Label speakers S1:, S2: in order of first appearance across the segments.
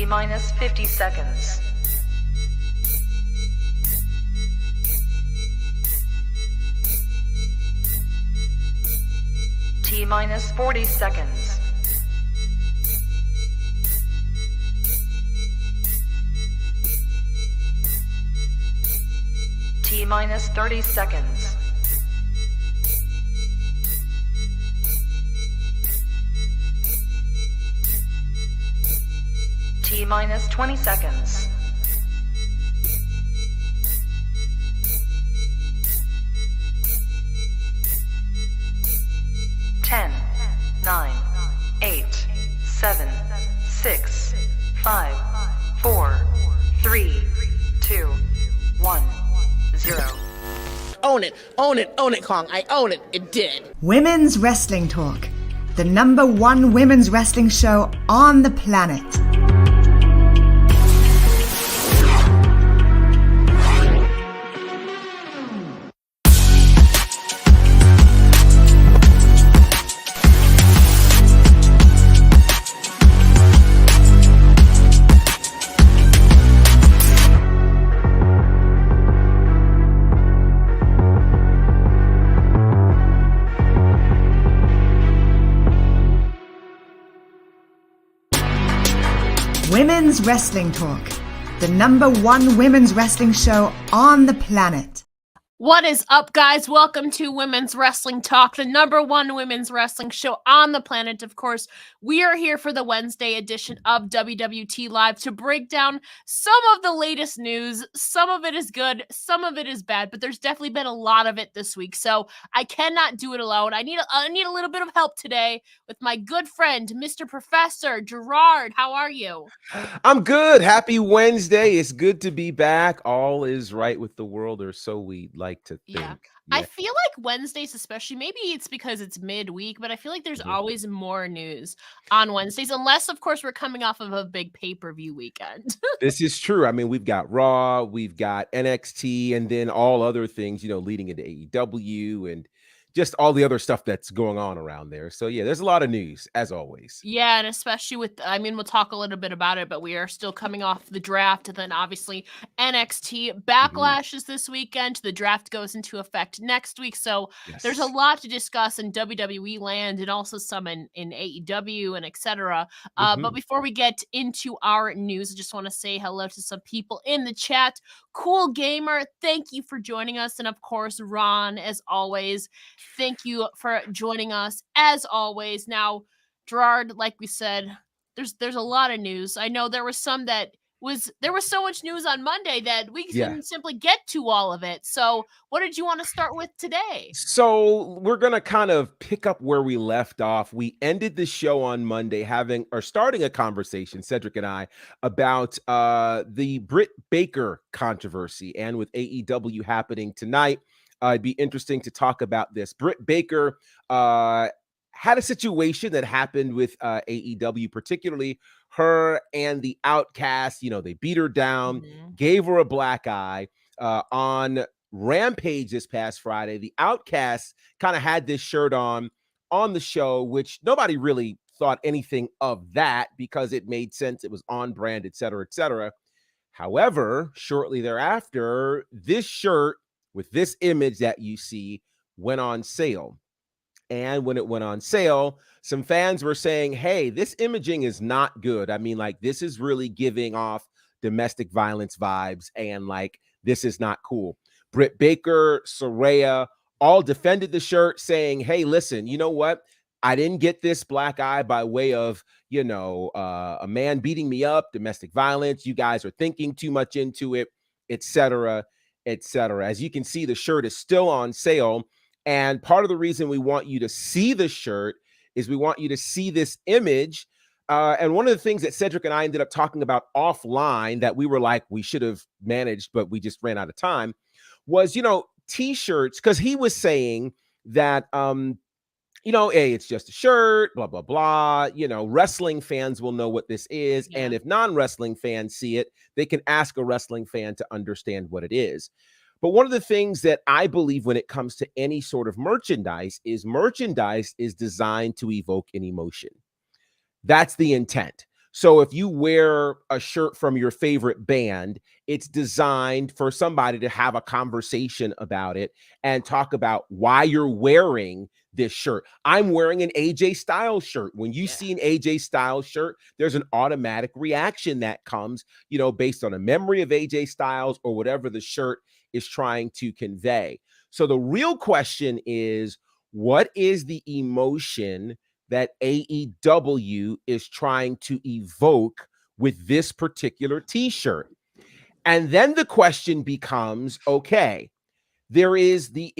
S1: T-minus 50 seconds. T-minus 40 seconds. T-minus 30 seconds. T-minus 20 seconds. Ten, 9, 8, 7, 6, 5, 4, 3, 2, 1, 0.
S2: Own it, own it, own it, Kong. I own it. It did.
S3: Women's Wrestling Talk, the #1 women's wrestling show on the planet. Women's Wrestling Talk, the #1 women's wrestling show on the planet.
S4: What is up, guys? Welcome to Women's Wrestling Talk, the #1 women's wrestling show on the planet. Of course, we are here for the Wednesday edition of WWT Live to break down some of the latest news. Some of it is good, some of it is bad, but there's definitely been a lot of it this week, so I cannot do it alone. I need a little bit of help today with my good friend, Mr. Professor Gerard. How are you?
S5: I'm good. Happy Wednesday. It's good to be back. All is right with the world, or so we'd like to think.
S4: Yeah. I feel like Wednesdays, especially, maybe it's because it's midweek, but I feel like there's always more news on Wednesdays, unless, of course, we're coming off of a big pay-per-view weekend.
S5: This is true. I mean, we've got Raw, we've got NXT, and then all other things, leading into AEW and just all the other stuff that's going on around there. So, yeah, there's a lot of news, as always.
S4: Yeah, and especially with, we'll talk a little bit about it, but we are still coming off the draft, and then obviously NXT Backlash is this weekend. The draft goes into effect next week, so there's a lot to discuss in WWE land and also some in AEW and etc. But before we get into our news, I just want to say hello to some people in the chat. Cool Gamer, thank you for joining us. And of course, Ron, as always, thank you for joining us as always. Now, Gerard, like we said, there's a lot of news. I know there was so much news on Monday that we didn't simply get to all of it. So what did you want to start with today?
S5: So we're going to kind of pick up where we left off. We ended the show on Monday starting a conversation, Cedric and I, about the Britt Baker controversy, and with AEW happening tonight, it'd be interesting to talk about this. Britt Baker had a situation that happened with AEW, particularly her and the Outcast. They beat her down, gave her a black eye on Rampage this past Friday. The Outcast kind of had this shirt on the show, which nobody really thought anything of that because it made sense. It was on brand, et cetera, et cetera. However, shortly thereafter, this shirt with this image that you see went on sale. And when it went on sale, some fans were saying, hey, this imaging is not good. I mean, this is really giving off domestic violence vibes, and this is not cool. Britt Baker, Saraya, all defended the shirt, saying, hey, listen, you know what? I didn't get this black eye by way of, a man beating me up, domestic violence. You guys are thinking too much into it, et cetera, et cetera. As you can see, the shirt is still on sale. And part of the reason we want you to see the shirt is we want you to see this image. And one of the things that Cedric and I ended up talking about offline that we were like, we should have managed, but we just ran out of time, was, T-shirts, because he was saying that, hey, it's just a shirt, blah, blah, blah. Wrestling fans will know what this is. Yeah. And if non-wrestling fans see it, they can ask a wrestling fan to understand what it is. But one of the things that I believe when it comes to any sort of merchandise is designed to evoke an emotion. That's the intent. So if you wear a shirt from your favorite band, it's designed for somebody to have a conversation about it and talk about why you're wearing this shirt. I'm wearing an AJ Styles shirt. When you see an AJ Styles shirt, there's an automatic reaction that comes, based on a memory of AJ Styles or whatever the shirt is trying to convey. So the real question is, what is the emotion that AEW is trying to evoke with this particular t-shirt? And then the question becomes, okay, there is the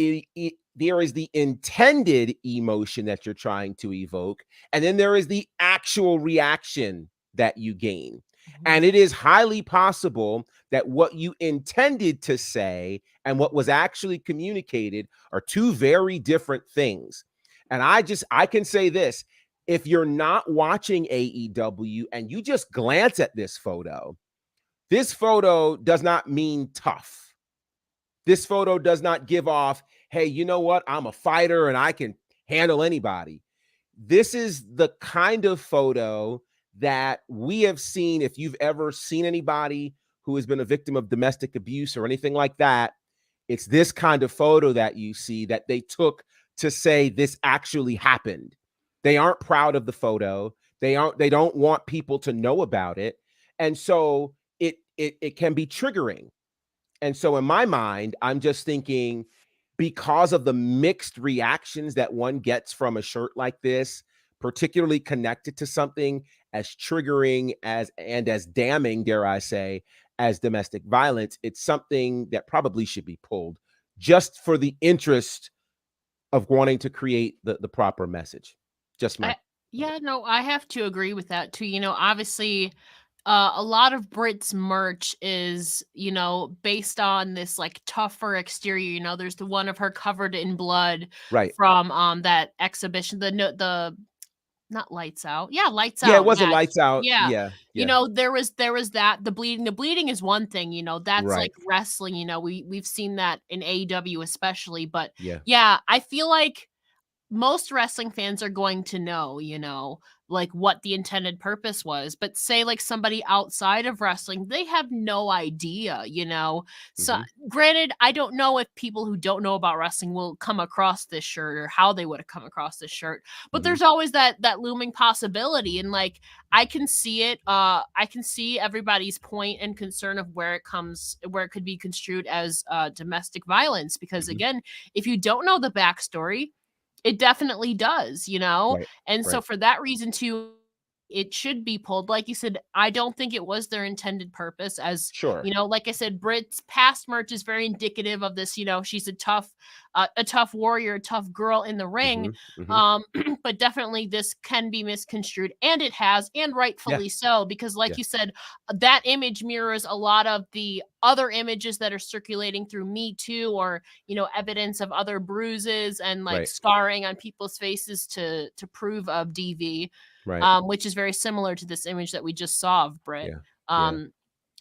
S5: intended emotion that you're trying to evoke, and then there is the actual reaction that you gain. And it is highly possible that what you intended to say and what was actually communicated are two very different things. And I can say this: if you're not watching AEW and you just glance at this photo does not mean tough. This photo does not give off, hey, you know what? I'm a fighter and I can handle anybody. This is the kind of photo that we have seen. If you've ever seen anybody who has been a victim of domestic abuse or anything like that, it's this kind of photo that you see that they took to say this actually happened. They aren't proud of the photo. They don't want people to know about it. And so it can be triggering. And so in my mind, I'm just thinking, because of the mixed reactions that one gets from a shirt like this, particularly connected to something as triggering and as damning, dare I say, as domestic violence, it's something that probably should be pulled just for the interest of wanting to create the proper message. Just my
S4: I have to agree with that too. Obviously, a lot of Brit's merch is, based on this like tougher exterior. There's the one of her covered in blood,
S5: right,
S4: from that exhibition, the not Lights Out. Yeah, Lights Out.
S5: Yeah, it wasn't
S4: match.
S5: Lights Out.
S4: Yeah.
S5: Yeah.
S4: There was that. The bleeding. The bleeding is one thing, that's
S5: Right.
S4: like wrestling, we've seen that in AEW especially. But
S5: yeah,
S4: I feel like most wrestling fans are going to know, like what the intended purpose was. But say like somebody outside of wrestling, they have no idea, So granted, I don't know if people who don't know about wrestling will come across this shirt or how they would have come across this shirt. But there's always that looming possibility. And like, I can see it. I can see everybody's point and concern of where it could be construed as domestic violence. Because again, if you don't know the backstory, it definitely does,
S5: Right.
S4: And so for that reason too, it should be pulled. Like you said, I don't think it was their intended purpose. As
S5: Sure.
S4: like I said, Brit's past merch is very indicative of this. She's a tough warrior, a tough girl in the ring. But definitely this can be misconstrued, and it has, and rightfully so, because like you said, that image mirrors a lot of the other images that are circulating through Me Too, or evidence of other bruises and like scarring on people's faces to prove of DV.
S5: Right.
S4: Which is very similar to this image that we just saw of Brit.
S5: Yeah.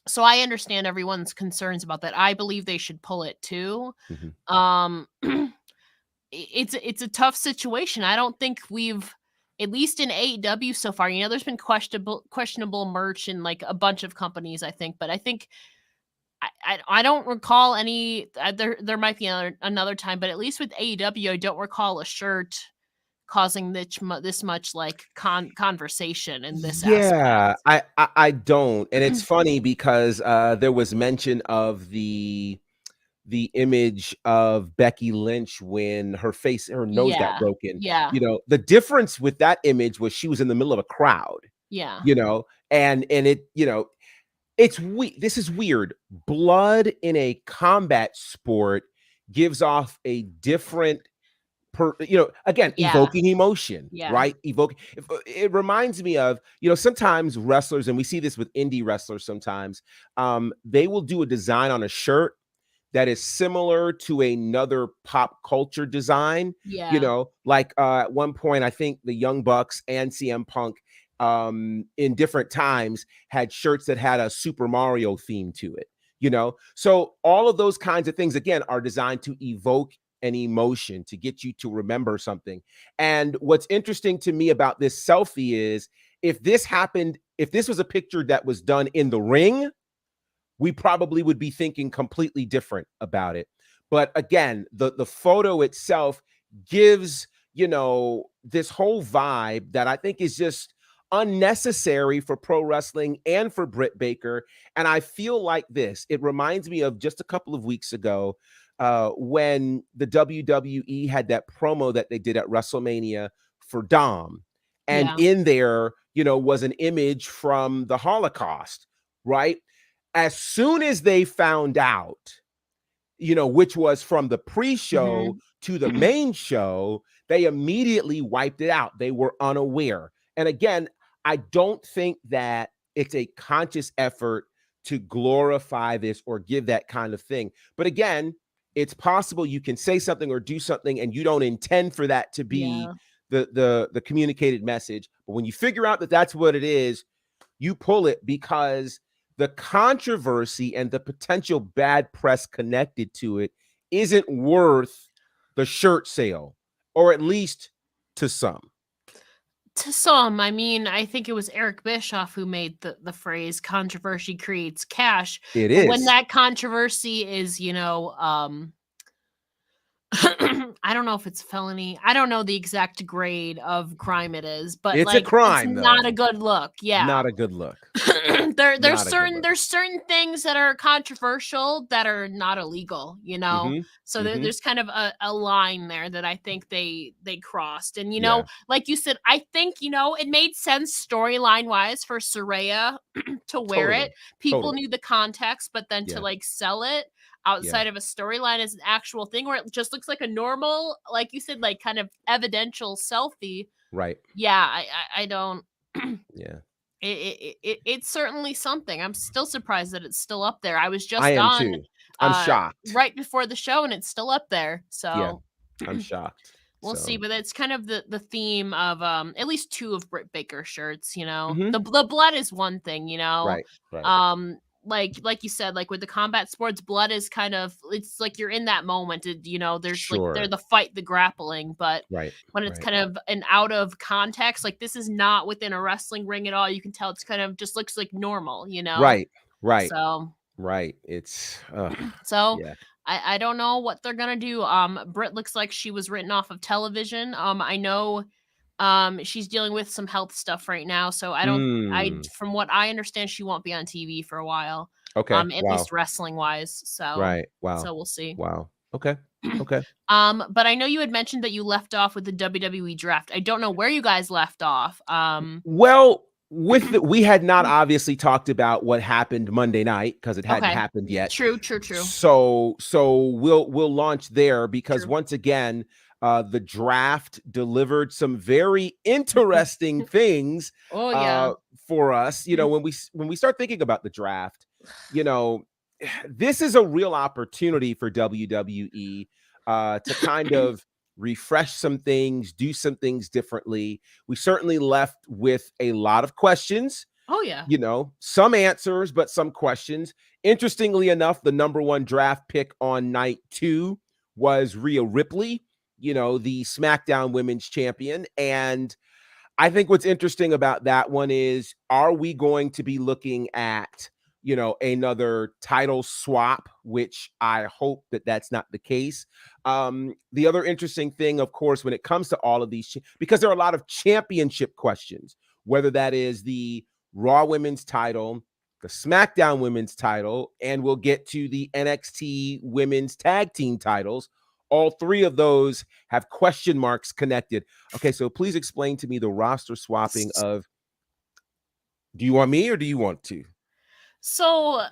S4: So I understand everyone's concerns about that. I believe they should pull it too. It's a tough situation. I don't think we've, at least in AEW so far, there's been questionable merch in like a bunch of companies, I think, but I think I don't recall any. There might be another time, but at least with AEW, I don't recall a shirt causing this much like conversation in this aspect.
S5: I don't. And it's funny because there was mention of the image of Becky Lynch when her nose got broken. The difference with that image was she was in the middle of a crowd. And it, this is weird. Blood in a combat sport gives off a different evoking emotion, right? It reminds me of, sometimes wrestlers, and we see this with indie wrestlers sometimes, they will do a design on a shirt that is similar to another pop culture design. Like at one point, I think the Young Bucks and CM Punk in different times had shirts that had a Super Mario theme to it, So all of those kinds of things, again, are designed to evoke an emotion, to get you to remember something. And what's interesting to me about this selfie is if this happened, if this was a picture that was done in the ring, we probably would be thinking completely different about it. But again, the photo itself gives, this whole vibe that I think is just unnecessary for pro wrestling and for Britt Baker. And I feel like it reminds me of just a couple of weeks ago when the WWE had that promo that they did at WrestleMania for Dom. And in there, was an image from the Holocaust, right? As soon as they found out, which was from the pre-show to the main show, they immediately wiped it out. They were unaware. And again, I don't think that it's a conscious effort to glorify this or give that kind of thing. But again, it's possible you can say something or do something and you don't intend for that to be the communicated message. But when you figure out that that's what it is, you pull it, because the controversy and the potential bad press connected to it isn't worth the shirt sale, or at least to some.
S4: To some, I mean, I think it was Eric Bischoff who made the phrase "controversy creates cash."
S5: It is.
S4: When that controversy is, I don't know if it's felony. I don't know the exact grade of crime it is, but
S5: it's a crime.
S4: It's not a good look. Yeah,
S5: not a good look.
S4: There's certain things that are controversial that are not illegal. So there's kind of a line there that I think they crossed. And like you said, I think it made sense storyline wise for Saraya to wear it. People knew the context, but then to sell it outside of a storyline as an actual thing where it just looks like a normal, like you said, like kind of evidential selfie.
S5: Right.
S4: Yeah, I don't.
S5: Yeah.
S4: It's certainly something. I'm still surprised that it's still up there. I was just
S5: too. I'm shocked.
S4: Right before the show, and it's still up there. So
S5: yeah, I'm shocked.
S4: We'll see, but it's kind of the theme of at least two of Britt Baker's shirts. The blood is one thing.
S5: Right.
S4: Like you said, like with the combat sports, blood is kind of, it's like you're in that moment. There's like they're the fight, the grappling, but when it's kind of an out of context, like this is not within a wrestling ring at all. You can tell it's kind of just looks like normal,
S5: Right.
S4: So
S5: It's
S4: I don't know what they're gonna do. Britt looks like she was written off of television. I know she's dealing with some health stuff right now, so from what I understand, she won't be on TV for a while.
S5: Okay.
S4: At least wrestling wise. So
S5: Wow.
S4: So we'll see.
S5: Wow. Okay.
S4: But I know you had mentioned that you left off with the WWE draft. I don't know where you guys left off.
S5: Well, we had not obviously talked about what happened Monday night because it hadn't happened yet.
S4: True.
S5: So we'll launch there because once again, the draft delivered some very interesting things for us. When we start thinking about the draft, this is a real opportunity for WWE to kind of refresh some things, do some things differently. We certainly left with a lot of questions.
S4: Oh, yeah.
S5: Some answers, but some questions. Interestingly enough, the number one draft pick on night 2 was Rhea Ripley, the SmackDown Women's Champion. And I think what's interesting about that one is, are we going to be looking at, another title swap, which I hope that that's not the case. The other interesting thing, of course, when it comes to all of these, because there are a lot of championship questions, whether that is the Raw Women's title, the SmackDown Women's title, and we'll get to the NXT Women's Tag Team titles. All three of those have question marks connected. Okay, so please explain to me the roster swapping of, do you want me or do you want to?
S4: So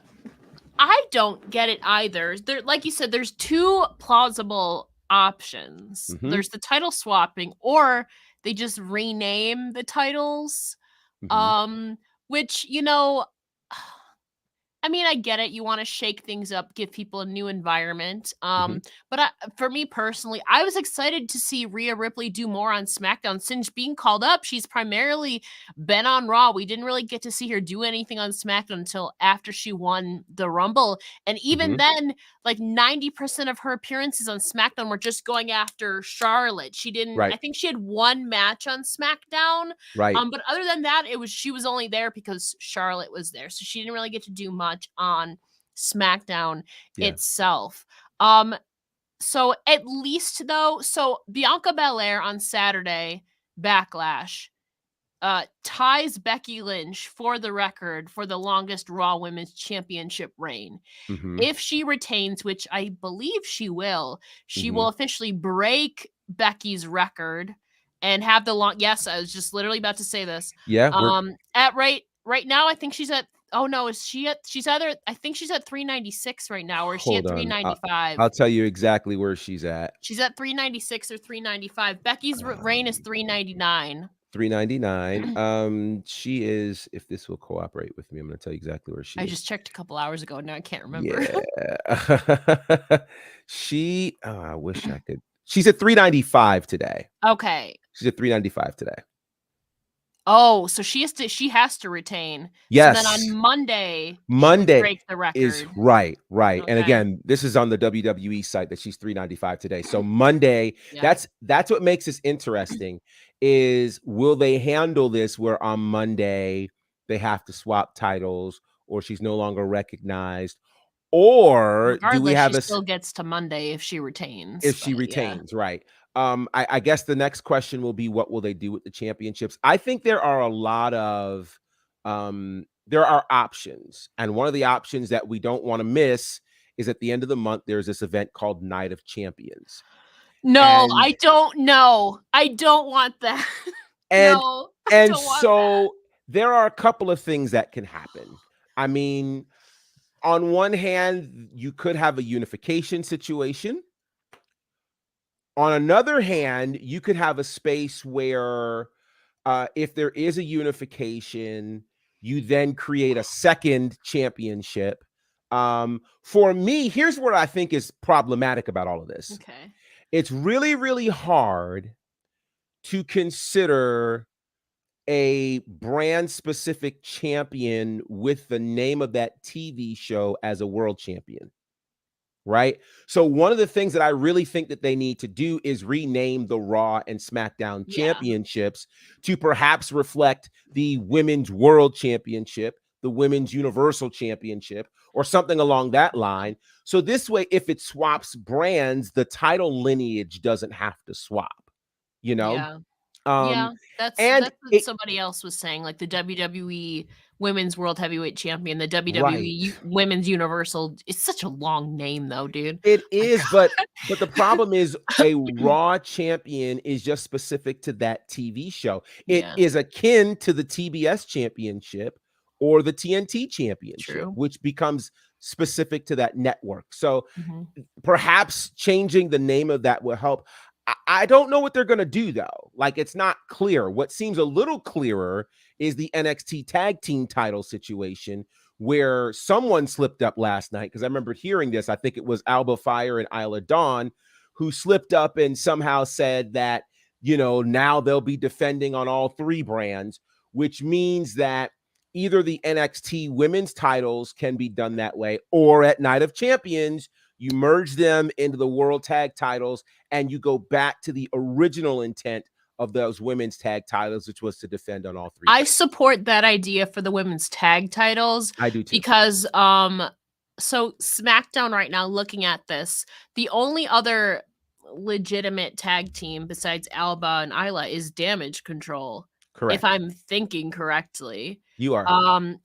S4: I don't get it either. There, like you said, there's two plausible options. There's the title swapping, or they just rename the titles. Which, I mean, I get it. You want to shake things up, give people a new environment.
S5: Mhm.
S4: But for me personally, I was excited to see Rhea Ripley do more on SmackDown. Since being called up, she's primarily been on Raw. We didn't really get to see her do anything on SmackDown until after she won the Rumble. And even
S5: Mhm.
S4: then, like 90% of her appearances on SmackDown were just going after Charlotte. She didn't, I
S5: Right.
S4: think she had one match on SmackDown.
S5: Right.
S4: But other than that, she was only there because Charlotte was there. So she didn't really get to do much on SmackDown
S5: Yeah.
S4: itself. So at least though, so Bianca Belair on Saturday, Backlash, ties Becky Lynch for the record for the longest Raw Women's Championship reign.
S5: Mhm.
S4: If she retains, which I believe she will
S5: Mhm.
S4: officially break Becky's record and have the long. Yes, I was just literally about to say this.
S5: Yeah, we're
S4: At right now, I think she's at. Oh no, is she at? She's either. I think she's at 396 right now, or is she at
S5: hold on.
S4: 395?
S5: I'll tell you exactly where she's at.
S4: She's at 396 or 395. Becky's reign is 399.
S5: 399. She is, if this will cooperate with me, I'm gonna tell you exactly where she
S4: I
S5: is.
S4: just checked a couple hours ago. Now I can't remember.
S5: Yeah. I wish I could. She's at 395 today.
S4: Okay.
S5: She's at 395 today.
S4: Oh, so she has to retain. So then
S5: Yes.
S4: on Monday, she would
S5: Monday
S4: break the record.
S5: is right. And
S4: Okay.
S5: again, this is on the WWE site that she's 395 today. So Monday,
S4: Yeah.
S5: that's what makes this interesting is will they handle this where on Monday they have to swap titles or she's no longer recognized, or do we
S4: Regardless,
S5: have
S4: she
S5: a
S4: still gets to Monday if she retains.
S5: if she
S4: But yeah.
S5: retains, right? I guess the next question will be what will they do with the championships? I think there are a lot of there are options, and one of the options that we don't want to miss is at the end of the month there's this event called Night of Champions.
S4: No,
S5: And
S4: I don't know. I don't want that.
S5: and
S4: No, I
S5: and
S4: don't want that.
S5: so there are a couple of things that can happen. I mean, on one hand, you could have a unification situation. On another hand, you could have a space where if there is a unification, you then create a second championship. For me, here's what I think is problematic about all of this.
S4: Okay.
S5: It's really, really hard to consider a brand specific champion with the name of that TV show as a world champion. Right. So one of the things that I really think that they need to do is rename the Raw and SmackDown
S4: Yeah.
S5: championships to perhaps reflect the Women's World Championship, the Women's Universal Championship, or something along that line. So this way, if it swaps brands, the title lineage doesn't have to swap, you know?
S4: Yeah.
S5: Um,
S4: Yeah. That's
S5: and
S4: what
S5: it
S4: somebody else was saying. Like the WWE Women's World Heavyweight Champion, the
S5: right.
S4: WWE Women's Universal. It's such a long name though, dude.
S5: It
S4: My
S5: is, but the problem is a Raw champion is just specific to that TV show. It
S4: Yeah.
S5: is akin to the TBS championship or the TNT championship,
S4: True.
S5: which becomes specific to that network. So
S4: Mhm.
S5: perhaps changing the name of that will help. I don't know what they're going to do though. Like it's not clear. What seems a little clearer is the NXT tag team title situation where someone slipped up last night. Cause I remember hearing this. I think it was Alba Fire and Isla Dawn who slipped up and somehow said that, now they'll be defending on all three brands, which means that either the NXT women's titles can be done that way or at Night of Champions, you merge them into the world tag titles and you go back to the original intent of those women's tag titles, which was to defend on all three.
S4: I support that idea for the women's tag titles.
S5: I do too.
S4: Because so SmackDown right now, looking at this, the only other legitimate tag team besides Alba and Isla is Damage Control.
S5: Correct.
S4: If I'm thinking correctly.
S5: You are.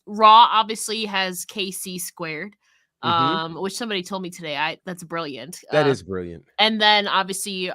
S4: Raw obviously has KC squared.
S5: Mhm.
S4: Which somebody told me today. That's brilliant.
S5: That is brilliant.
S4: And then obviously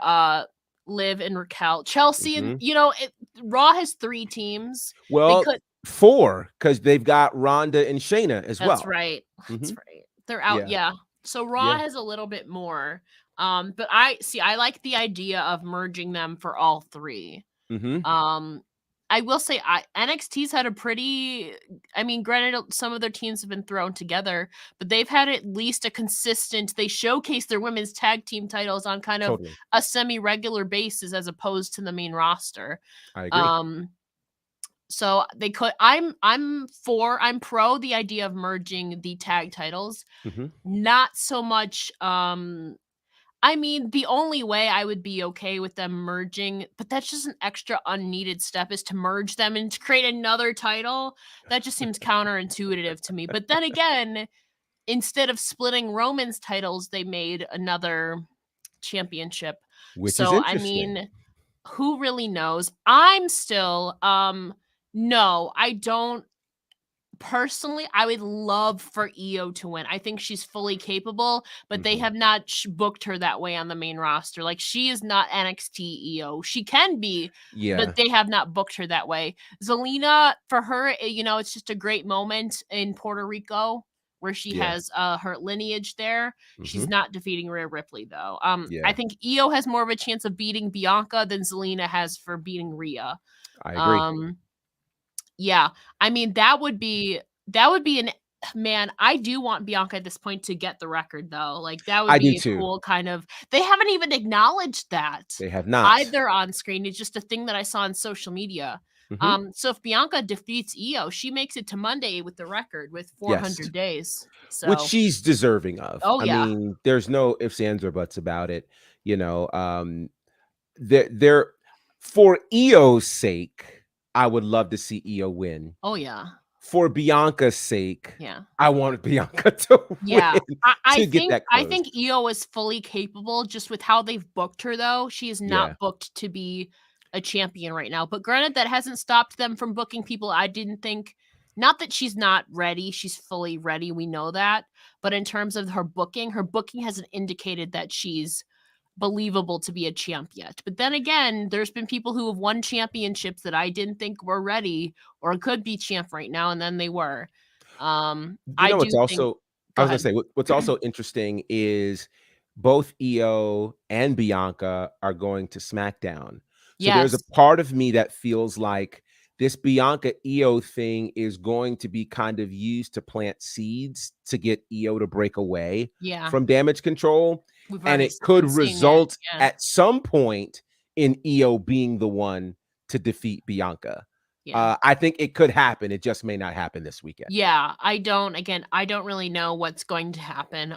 S4: Liv and Raquel, Chelsea, and
S5: Mhm.
S4: Raw has 3 teams.
S5: Well, 4 because they've got Ronda and Shayna as well.
S4: That's right. That's
S5: Mhm.
S4: right. They're out. Yeah. So Raw has a little bit more. But I like the idea of merging them for all 3.
S5: Mhm.
S4: I will say NXT's had a pretty, I mean, granted, some of their teams have been thrown together, but they've had at least a consistent, they showcase their women's tag team titles on kind of
S5: Totally.
S4: a semi-regular basis as opposed to the main roster.
S5: I agree.
S4: So they could, I'm pro the idea of merging the tag titles. Not so much, I mean, the only way I would be okay with them merging, but that's just an extra unneeded step, is to merge them and to create another title. That just seems counterintuitive to me. But then again, instead of splitting Roman's titles, they made another championship.
S5: Which is
S4: So, I
S5: interesting.
S4: mean, who really knows? I'm still, no, I don't. Personally, I would love for Io to win. I think she's fully capable, but they have not booked her that way on the main roster. Like, she is not NXT Io. She can be, but they have not booked her that way. Zelina, for her, you know, it's just a great moment in Puerto Rico where she has her lineage there. She's not defeating Rhea Ripley, though. I think Io has more of a chance of beating Bianca than Zelina has for beating Rhea.
S5: I agree.
S4: Yeah, I mean, that would be an, man, I do want Bianca at this point to get the record, though. Like, that would
S5: I do
S4: be a
S5: too.
S4: cool kind of, they haven't even acknowledged that
S5: They have not.
S4: either on screen. It's just a thing that I saw on social media. So if Bianca defeats Io, she makes it to Monday with the record with 400 days. So,
S5: which she's deserving of.
S4: Oh,
S5: I
S4: yeah.
S5: mean, there's no ifs, ands, or buts about it. You know, they're for Io's sake, I would love to see Io win.
S4: Oh, yeah.
S5: For Bianca's sake,
S4: Yeah,
S5: I wanted Bianca to win.
S4: I
S5: get
S4: think
S5: that
S4: I
S5: close.
S4: think Io is fully capable. Just with how they've booked her, though, she is not booked to be a champion right now. But granted, that hasn't stopped them from booking people I didn't think. Not that she's not ready; she's fully ready. We know that. But in terms of her booking hasn't indicated that she's believable to be a champ yet. But then again, there's been people who have won championships that I didn't think were ready or could be champ right now, and then they were.
S5: You know what's also, I was gonna say, what's also interesting is both Io and Bianca are going to SmackDown. So there's a part of me that feels like this Bianca Io thing is going to be kind of used to plant seeds to get Io to break away from Damage Control. And it could result at some point in Io being the one to defeat Bianca. I think it could happen. It just may not happen this weekend.
S4: Yeah, I don't really know what's going to happen.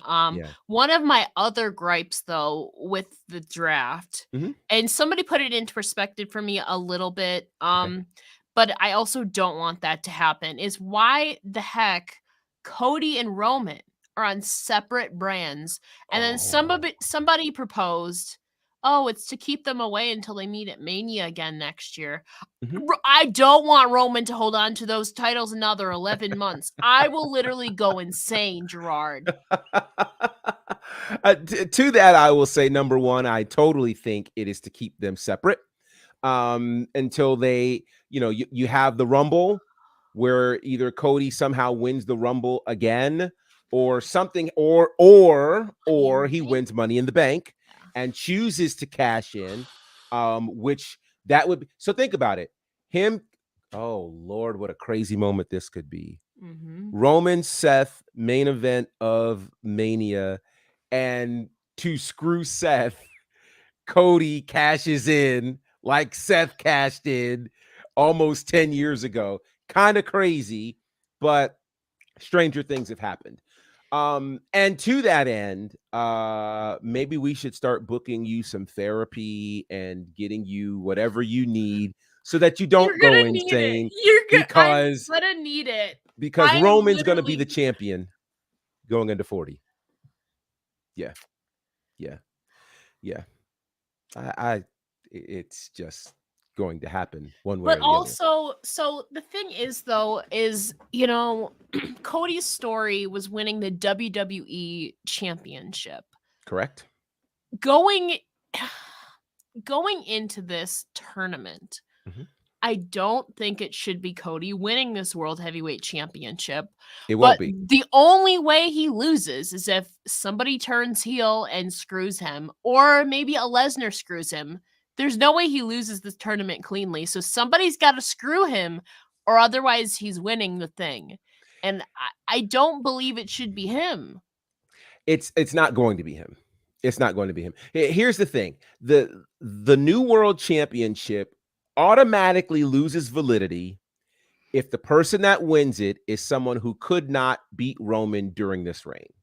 S4: One of my other gripes, though, with the draft, and somebody put it into perspective for me a little bit, but I also don't want that to happen, is why the heck Cody and Roman are on separate brands. And then somebody proposed, oh, it's to keep them away until they meet at Mania again next year. I don't want Roman to hold on to those titles another 11 months. I will literally go insane, Gerard.
S5: To that, I will say, number one, I totally think it is to keep them separate until they, you know, you have the Rumble where either Cody somehow wins the Rumble again or something, or he wins Money in the Bank and chooses to cash in, which that would be. So think about it. Oh Lord, what a crazy moment this could be. Roman Seth main event of Mania, and to screw Seth, Cody cashes in like Seth cashed in almost 10 years ago. Kind of crazy, but stranger things have happened. And to that end, maybe we should start booking you some therapy and getting you whatever you need so that you don't go insane.
S4: I'm gonna need it.
S5: Because Roman's gonna be the champion going into 40. Yeah. It's just going to happen one way or the
S4: other. So the thing is, though, is, you know, Cody's story was winning the WWE championship.
S5: Correct.
S4: Going into this tournament, I don't think it should be Cody winning this World Heavyweight Championship.
S5: It won't be.
S4: The only way he loses is if somebody turns heel and screws him, or maybe a Lesnar screws him. There's no way he loses this tournament cleanly. So somebody's got to screw him, or otherwise he's winning the thing. And I don't believe it should be him.
S5: It's not going to be him. It's not going to be him. Here's the thing. The new world championship automatically loses validity if the person that wins it is someone who could not beat Roman during this reign.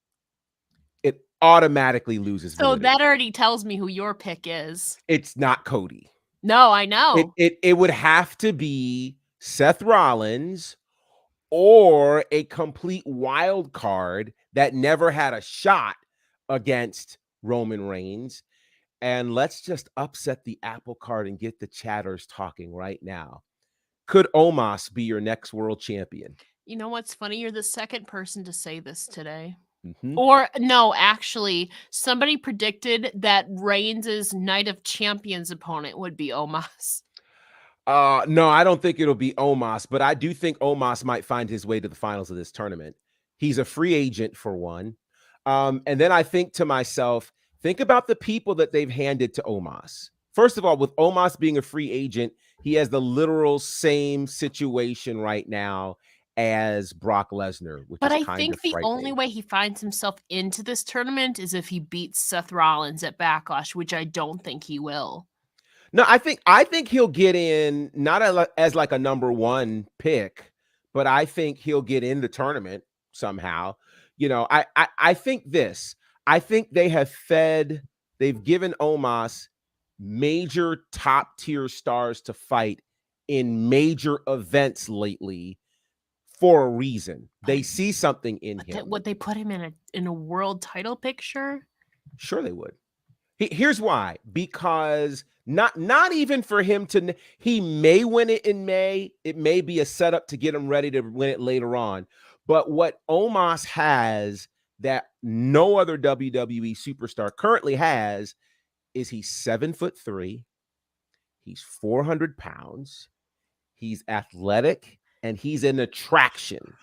S5: It automatically loses validity.
S4: So that already tells me who your pick is.
S5: It's not Cody.
S4: No, I know.
S5: It would have to be Seth Rollins or a complete wild card that never had a shot against Roman Reigns. And let's just upset the apple cart and get the chatters talking right now. Could Omos be your next world champion?
S4: You know what's funny? You're the second person to say this today.
S5: Mm-hmm.
S4: Or no, actually, somebody predicted that Reigns' Night of Champions opponent would be Omos.
S5: No, I don't think it'll be Omos, but I do think Omos might find his way to the finals of this tournament. He's a free agent for one. And then I think to myself, think about the people that they've handed to Omos. First of all, with Omos being a free agent, he has the literal same situation right now as Brock Lesnar, which
S4: but
S5: is
S4: I think the only way he finds himself into this tournament is if he beats Seth Rollins at Backlash, which I don't think he will.
S5: No, I think he'll get in not as like a number one pick, but I think he'll get in the tournament somehow. You know, I think this. I think they've given Omos major top tier stars to fight in major events lately for a reason. They see something in him.
S4: Would they put him in a world title picture?
S5: Sure they would. Here's why. Because not even for him to, he may win it in May. It may be a setup to get him ready to win it later on. But what Omos has that no other WWE superstar currently has is he's 7'3". He's 400 pounds. He's athletic and he's an attraction.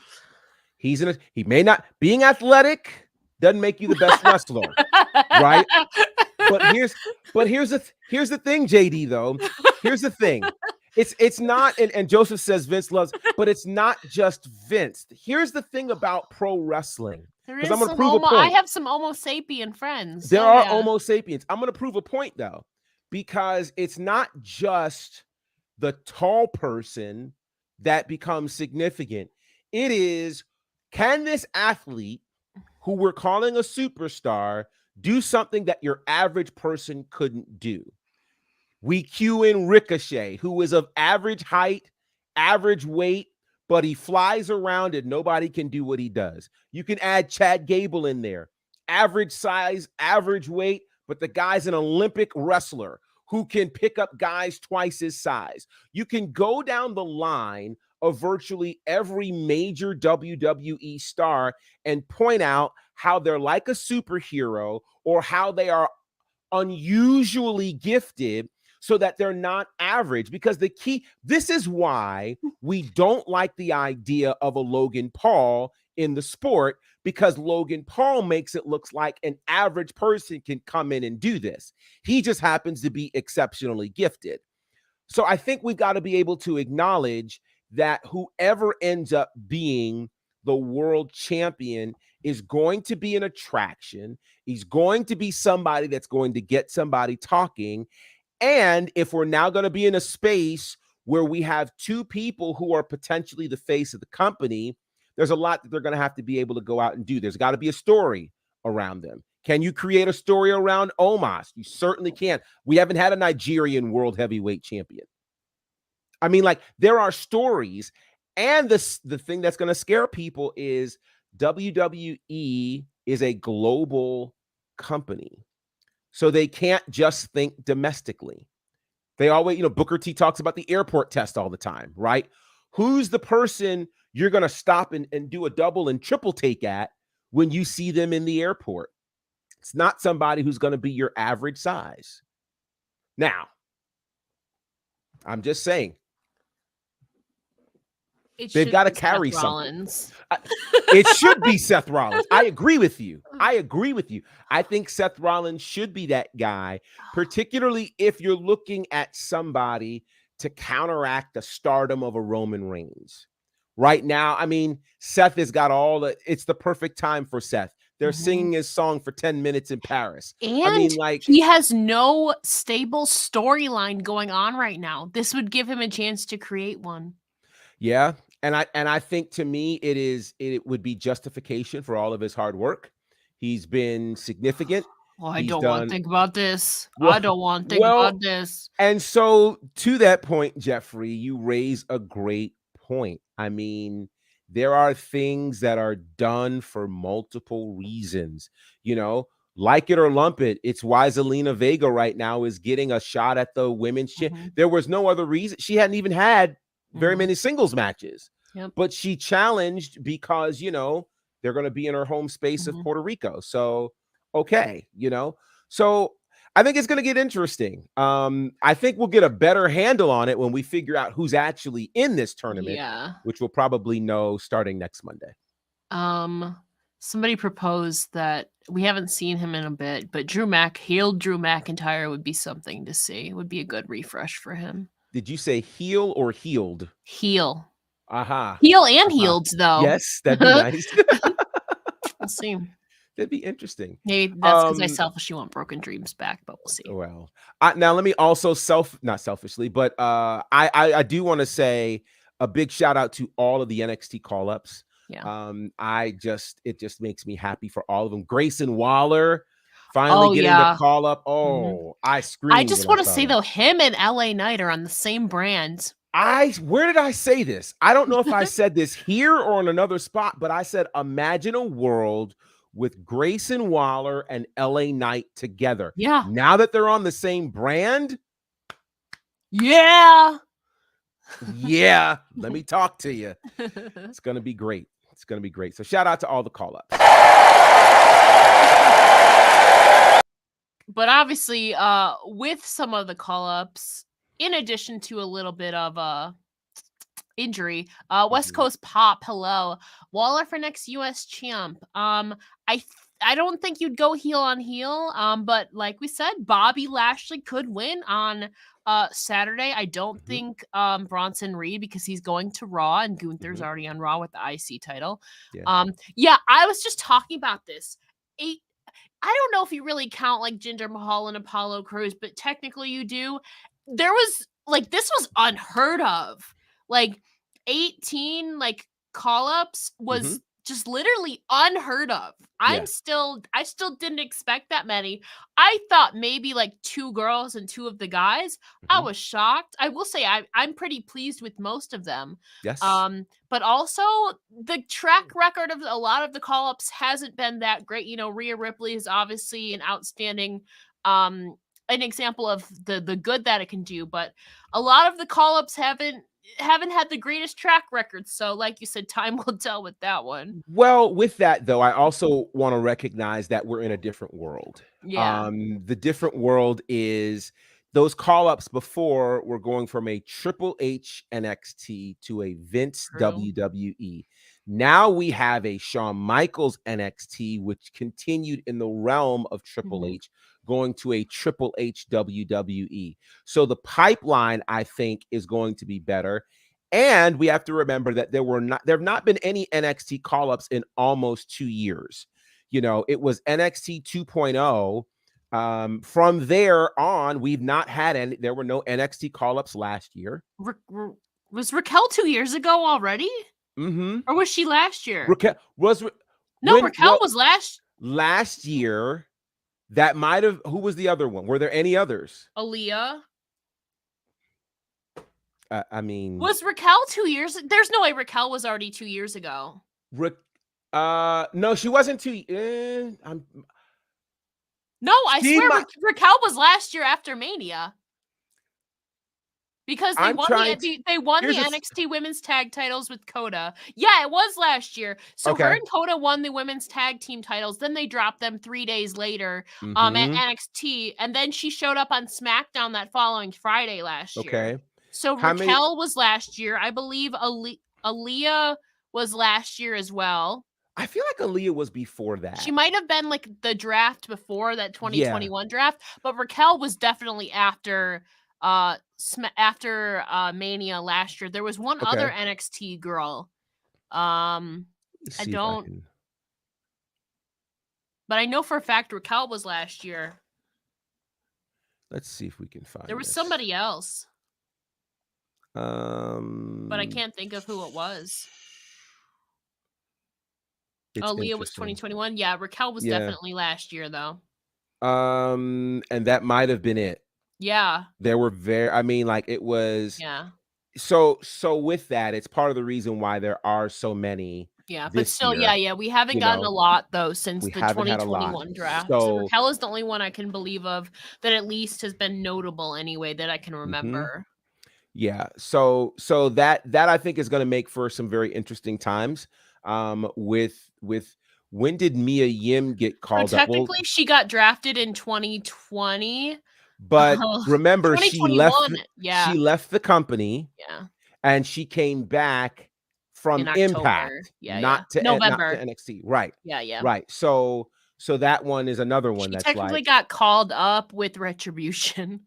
S5: He may not, being athletic doesn't make you the best wrestler, right? But here's the thing, JD, though. Here's the thing. It's not, and Joseph says Vince loves, but it's not just Vince. Here's the thing about pro wrestling. Because I'm going to prove a point.
S4: I have some Homo sapien friends.
S5: There are Homo sapiens. I'm going to prove a point, though, because it's not just the tall person that becomes significant. It is, can this athlete, who we're calling a superstar, do something that your average person couldn't do? We cue in Ricochet, who is of average height, average weight, but he flies around and nobody can do what he does. You can add Chad Gable in there. Average size, average weight, but the guy's an Olympic wrestler who can pick up guys twice his size. You can go down the line of virtually every major WWE star and point out how they're like a superhero or how they are unusually gifted so that they're not average. Because this is why we don't like the idea of a Logan Paul in the sport, because Logan Paul makes it look like an average person can come in and do this. He just happens to be exceptionally gifted. So I think we've got to be able to acknowledge that whoever ends up being the world champion is going to be an attraction. He's going to be somebody that's going to get somebody talking. And if we're now going to be in a space where we have two people who are potentially the face of the company, there's a lot that they're going to have to be able to go out and do. There's got to be a story around them. Can you create a story around Omos? You certainly can. We haven't had a Nigerian world heavyweight champion. I mean, like, there are stories. And the thing that's going to scare people is WWE is a global company. So they can't just think domestically. They always, Booker T talks about the airport test all the time, right? Who's the person you're going to stop and do a double and triple take at when you see them in the airport? It's not somebody who's going to be your average size. Now, I'm just saying, They've got to
S4: Seth
S5: carry something.
S4: Rollins.
S5: It should be Seth Rollins. I agree with you. I think Seth Rollins should be that guy, particularly if you're looking at somebody to counteract the stardom of a Roman Reigns. Right now, I mean, Seth has got it's the perfect time for Seth. They're singing his song for 10 minutes in Paris.
S4: And he has no stable storyline going on right now. This would give him a chance to create one.
S5: Yeah. And I think, to me, it would be justification for all of his hard work. He's been significant.
S4: Oh, I don't want to think about this. I don't want to think about this.
S5: And so, to that point, Jeffrey, you raise a great point. I mean, there are things that are done for multiple reasons, like it or lump it. It's why Zelina Vega right now is getting a shot at the women's There was no other reason. She hadn't even had very many singles matches, but she challenged because, they're going to be in her home space of Puerto Rico. So, okay, so I think it's going to get interesting. I think we'll get a better handle on it when we figure out who's actually in this tournament, which we'll probably know starting next Monday.
S4: Somebody proposed that we haven't seen him in a bit, but healed Drew McIntyre would be something to see. It would be a good refresh for him.
S5: Did you say heel or healed?
S4: Heel.
S5: Heel
S4: and healed, though.
S5: Yes, that'd be nice.
S4: We'll see.
S5: That'd be interesting.
S4: Hey, that's because I selfishly want Broken Dreams back, but we'll see.
S5: Well, now let me also not selfishly, but I do want to say a big shout out to all of the NXT call-ups.
S4: Yeah.
S5: It just makes me happy for all of them. Grayson Waller finally getting the call up. I screamed.
S4: I just want to say though, him and LA Knight are on the same brand.
S5: Where did I say this? I don't know if I said this here or in another spot, but I said, imagine a world with Grayson Waller and LA Knight together.
S4: Yeah.
S5: Now that they're on the same brand.
S4: Yeah.
S5: Yeah. Let me talk to you. It's going to be great. It's going to be great. So shout out to all the call-ups.
S4: But obviously, with some of the call-ups, in addition to a little bit of injury, West Coast Pop, hello. Waller for next U.S. champ. I don't think you'd go heel on heel, but like we said, Bobby Lashley could win on Saturday. I don't think Bronson Reed, because he's going to Raw and Gunther's already on Raw with the IC title. Yeah, I was just talking about this. I don't know if you really count like Jinder Mahal and Apollo Crews, but technically you do. This was unheard of. 18 call-ups was just literally unheard of. I still didn't expect that many. I thought maybe 2 girls and 2 of the guys. I was shocked. I will say I'm pretty pleased with most of them.
S5: Yes.
S4: But also the track record of a lot of the call-ups hasn't been that great. Rhea Ripley is obviously an outstanding an example of the good that it can do, but a lot of the call-ups haven't had the greatest track record. So like you said, time will tell with that one.
S5: Well, with that though, I also want to recognize that we're in a different world.
S4: Yeah.
S5: The different world is those call-ups before were going from a Triple H NXT to a Vince WWE. Now we have a Shawn Michaels NXT, which continued in the realm of Triple H, going to a Triple H WWE. So the pipeline, I think, is going to be better. And we have to remember that there have not been any NXT call-ups in almost 2 years. It was NXT 2.0. From there on, we've not had any. There were no NXT call-ups last year.
S4: Was Raquel 2 years ago already? Or was she last year?
S5: Raquel was last year. That might have. Who was the other one? Were there any others?
S4: Aaliyah.
S5: I mean,
S4: was Raquel 2 years? There's no way Raquel was already 2 years ago.
S5: No, she wasn't 2.
S4: No, I swear Raquel was last year after Mania. Because they won the NXT Women's Tag titles with Coda. Yeah, it was last year. So her and Coda won the Women's Tag Team titles. Then they dropped them 3 days later at NXT. And then she showed up on SmackDown that following Friday last year.
S5: Okay.
S4: So Raquel was last year. I believe Aaliyah was last year as well.
S5: I feel like Aaliyah was before that.
S4: She might have been like the draft before that 2021
S5: Yeah.
S4: draft, but Raquel was definitely after Mania last year. There was one other
S5: Okay.
S4: NXT girl.
S5: Let's
S4: I
S5: see if I
S4: don't,
S5: can.
S4: but I know for a fact Raquel was last year.
S5: Let's see if we can find.
S4: There was
S5: this.
S4: somebody else, but I
S5: But
S4: can't think of who it was.
S5: It's
S4: Aaliyah was
S5: interesting.
S4: 2021. Yeah, Raquel was
S5: Yeah.
S4: definitely last year though.
S5: And that might have been it.
S4: Yeah.
S5: There were I mean, like it was.
S4: Yeah.
S5: So with that, it's part of the reason why there are so many.
S4: Yeah, but
S5: This
S4: still,
S5: year,
S4: yeah, we haven't
S5: you
S4: gotten
S5: know,
S4: a lot though since
S5: we
S4: the
S5: haven't had a lot.
S4: 2021 draft.
S5: So
S4: Raquel is the only one I can believe of that at least has been notable anyway that I can remember.
S5: yeah, so that I think is going to make for some very interesting times. With when did Mia Yim get
S4: So
S5: called up? Well,
S4: technically, she got drafted in 2020.
S5: but remember, she
S4: 2021.
S5: she left the company
S4: Yeah.
S5: and she came back from
S4: In October.
S5: Impact,
S4: Yeah,
S5: not to
S4: November.
S5: NXT. Right.
S4: Yeah.
S5: Right. So that one is another one
S4: She
S5: that's
S4: technically
S5: like
S4: got called up with Retribution.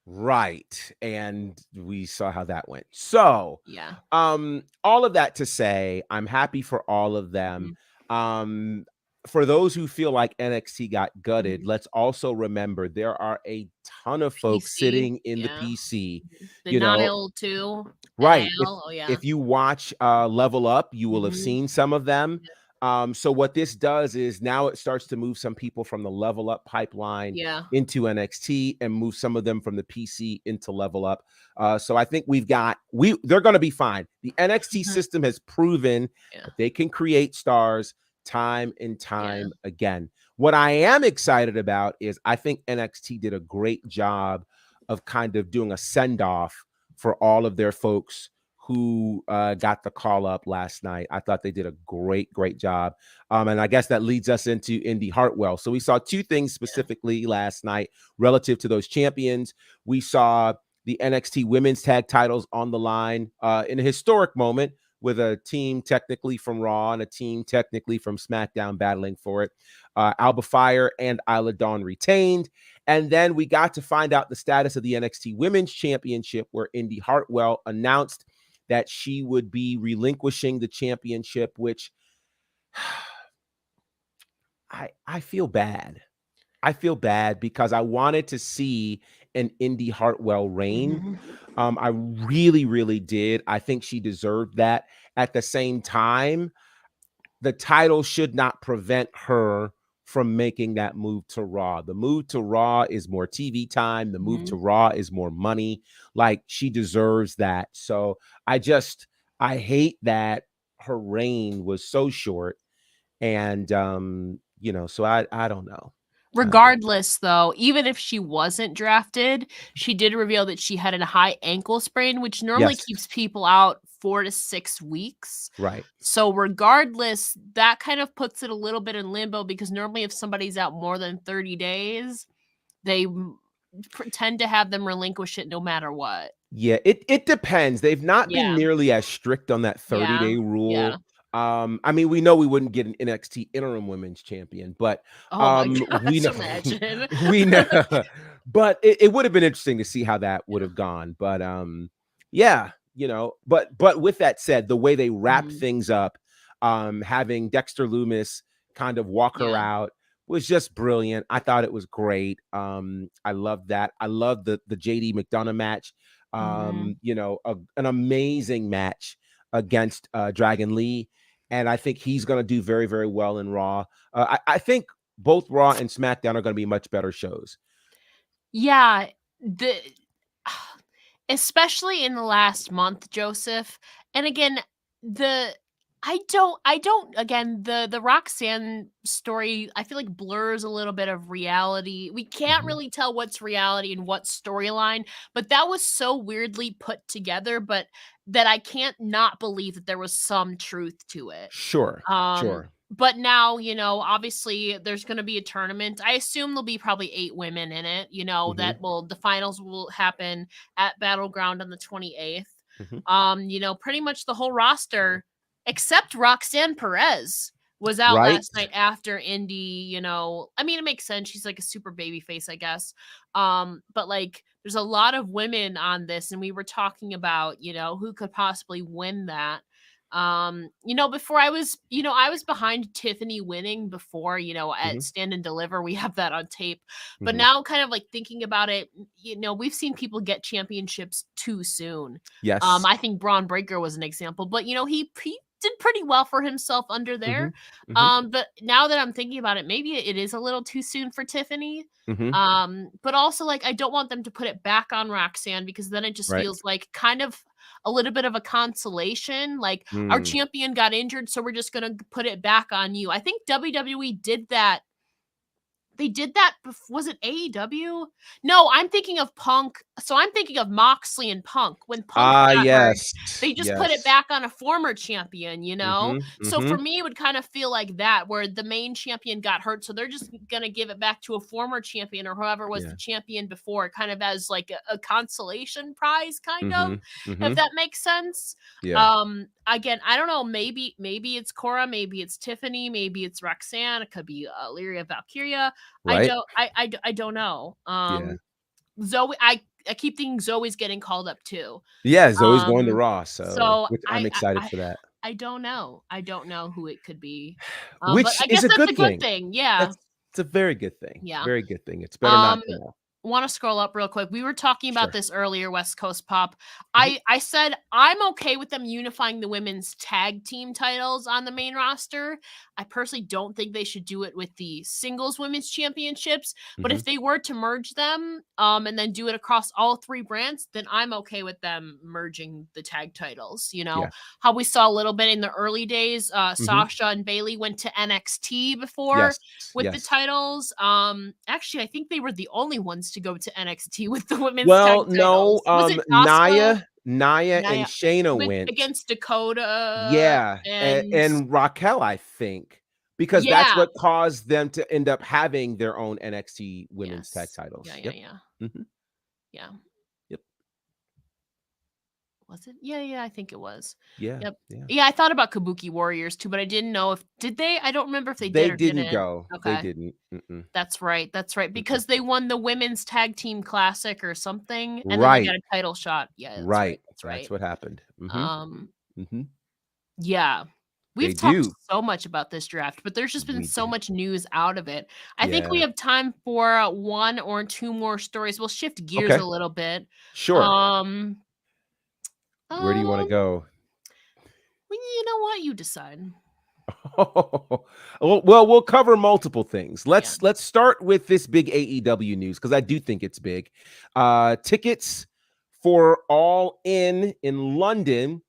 S5: right, and we saw how that went. So,
S4: Yeah.
S5: all of that to say, I'm happy for all of them. For those who feel like NXT got gutted, let's also remember there are a ton of folks
S4: PC,
S5: sitting in the PC.
S4: The
S5: You know,
S4: non-L too.
S5: right.
S4: NAL,
S5: If you watch Level Up, you will have seen some of them. So what this does is now it starts to move some people from the Level Up pipeline into NXT and move some of them from the PC into Level Up. So I think they're going to be fine. The NXT system has proven that they can create stars time and time again. What I am excited about is I think NXT did a great job of kind of doing a send-off for all of their folks who got the call up last night. I thought they did a great job. And I guess that leads us into Indi Hartwell. So we saw two things specifically last night relative to those champions. We saw the NXT women's tag titles on the line in a historic moment with a team technically from Raw and a team technically from SmackDown battling for it. Alba Fire and Isla Dawn retained. And then we got to find out the status of the NXT Women's Championship, where Indi Hartwell announced that she would be relinquishing the championship, which I feel bad. I feel bad because I wanted to see an Indi Hartwell reign. I really did. I think she deserved that. At the same time, the title should not prevent her from making that move to Raw. The move to Raw is more TV time. The move to Raw is more money. Like, she deserves that. So I hate that her reign was so short. And, so I don't know.
S4: Regardless, though, even if she wasn't drafted, she did reveal that she had a high ankle sprain, which normally keeps people out 4 to 6 weeks.
S5: Right.
S4: So regardless, that kind of puts it a little bit in limbo, because normally if somebody's out more than 30 days, they tend to have them relinquish it no matter what.
S5: Yeah, it depends. They've not been nearly as strict on that 30-day rule.
S4: Yeah.
S5: I mean, we know we wouldn't get an NXT interim women's champion, but we know,
S4: imagine.
S5: we know, but it would have been interesting to see how that would have gone. But but with that said, the way they wrapped things up, having Dexter Lumis kind of walk her out was just brilliant. I thought it was great. I loved that. I loved the JD McDonough match. An amazing match against Dragon Lee. And I think he's going to do very, very well in Raw. I think both Raw and SmackDown are going to be much better shows.
S4: Yeah. Especially in the last month, Joseph. And again, the Roxanne story, I feel like blurs a little bit of reality. We can't really tell what's reality and what's storyline, but that was so weirdly put together, but that I can't not believe that there was some truth to it.
S5: Sure.
S4: But now, obviously there's going to be a tournament. I assume there'll be probably 8 women in it, the finals will happen at Battleground on the 28th. You know, pretty much the whole roster except Roxanne Perez was out
S5: Right.
S4: last night after Indy. You know, I mean, it makes sense. She's like a super baby face, I guess. But like, there's a lot of women on this, and we were talking about, you know, who could possibly win that. You know, before I was behind Tiffany winning before, you know, at Stand and Deliver. We have that on tape. But now kind of like thinking about it, you know, we've seen people get championships too soon.
S5: Yes.
S4: I think Braun Breaker was an example, but you know, he did pretty well for himself under there. But now that I'm thinking about it, maybe it is a little too soon for Tiffany. But also like I don't want them to put it back on Roxanne because then it just feels like kind of a little bit of a consolation. Like our champion got injured, so we're just gonna put it back on you. I think WWE did that. They did that. Was it AEW? No, I'm thinking of Punk. So I'm thinking of Moxley and Punk. When Punk got hurt, they just put it back on a former champion, you know? So for me, it would kind of feel like that, where the main champion got hurt. So they're just going to give it back to a former champion or whoever was the champion before, kind of as like a consolation prize, kind of, if that makes sense. Again, I don't know. Maybe it's Cora, maybe it's Tiffany, maybe it's Roxanne. It could be Lyria Valkyria.
S5: Right.
S4: I don't know. Zoe, I keep thinking Zoe's getting called up too.
S5: Yeah, Zoe's going to Raw, so I'm excited for that.
S4: I don't know. I don't know who it could be.
S5: Which
S4: but I guess
S5: is a
S4: that's
S5: good thing.
S4: Yeah.
S5: It's a very good thing.
S4: Yeah.
S5: Very good thing. It's better not to know.
S4: Want to scroll up real quick. We were talking about this earlier, West Coast Pop. I said I'm okay with them unifying the women's tag team titles on the main roster. I personally don't think they should do it with the singles women's championships, but if they were to merge them and then do it across all three brands, then I'm okay with them merging the tag titles. You know, how we saw a little bit in the early days, Sasha and Bailey went to NXT before with the titles. Actually, I think they were the only ones to go to NXT with the women's tag titles.
S5: Nia and Shayna went
S4: against Dakota.
S5: Yeah, and Raquel, I think, because that's what caused them to end up having their own NXT women's tag titles.
S4: Yeah. Was it? Yeah, I think it was.
S5: Yeah.
S4: Yeah, I thought about Kabuki Warriors too, but I didn't know did they? I don't remember if they did or didn't.
S5: Go.
S4: Okay.
S5: They didn't.
S4: That's right. Because they won the women's tag team classic or something, and then they got a title shot. Yeah, that's right.
S5: That's what happened.
S4: Yeah. We've talked so much about this draft, but there's just been so much news out of it. I think we have time for one or two more stories. We'll shift gears a little bit.
S5: Sure. Where do you want to go?
S4: Well, you know what? You decide.
S5: Well, we'll cover multiple things. Let's start with this big AEW news because I do think it's big. Tickets for All In London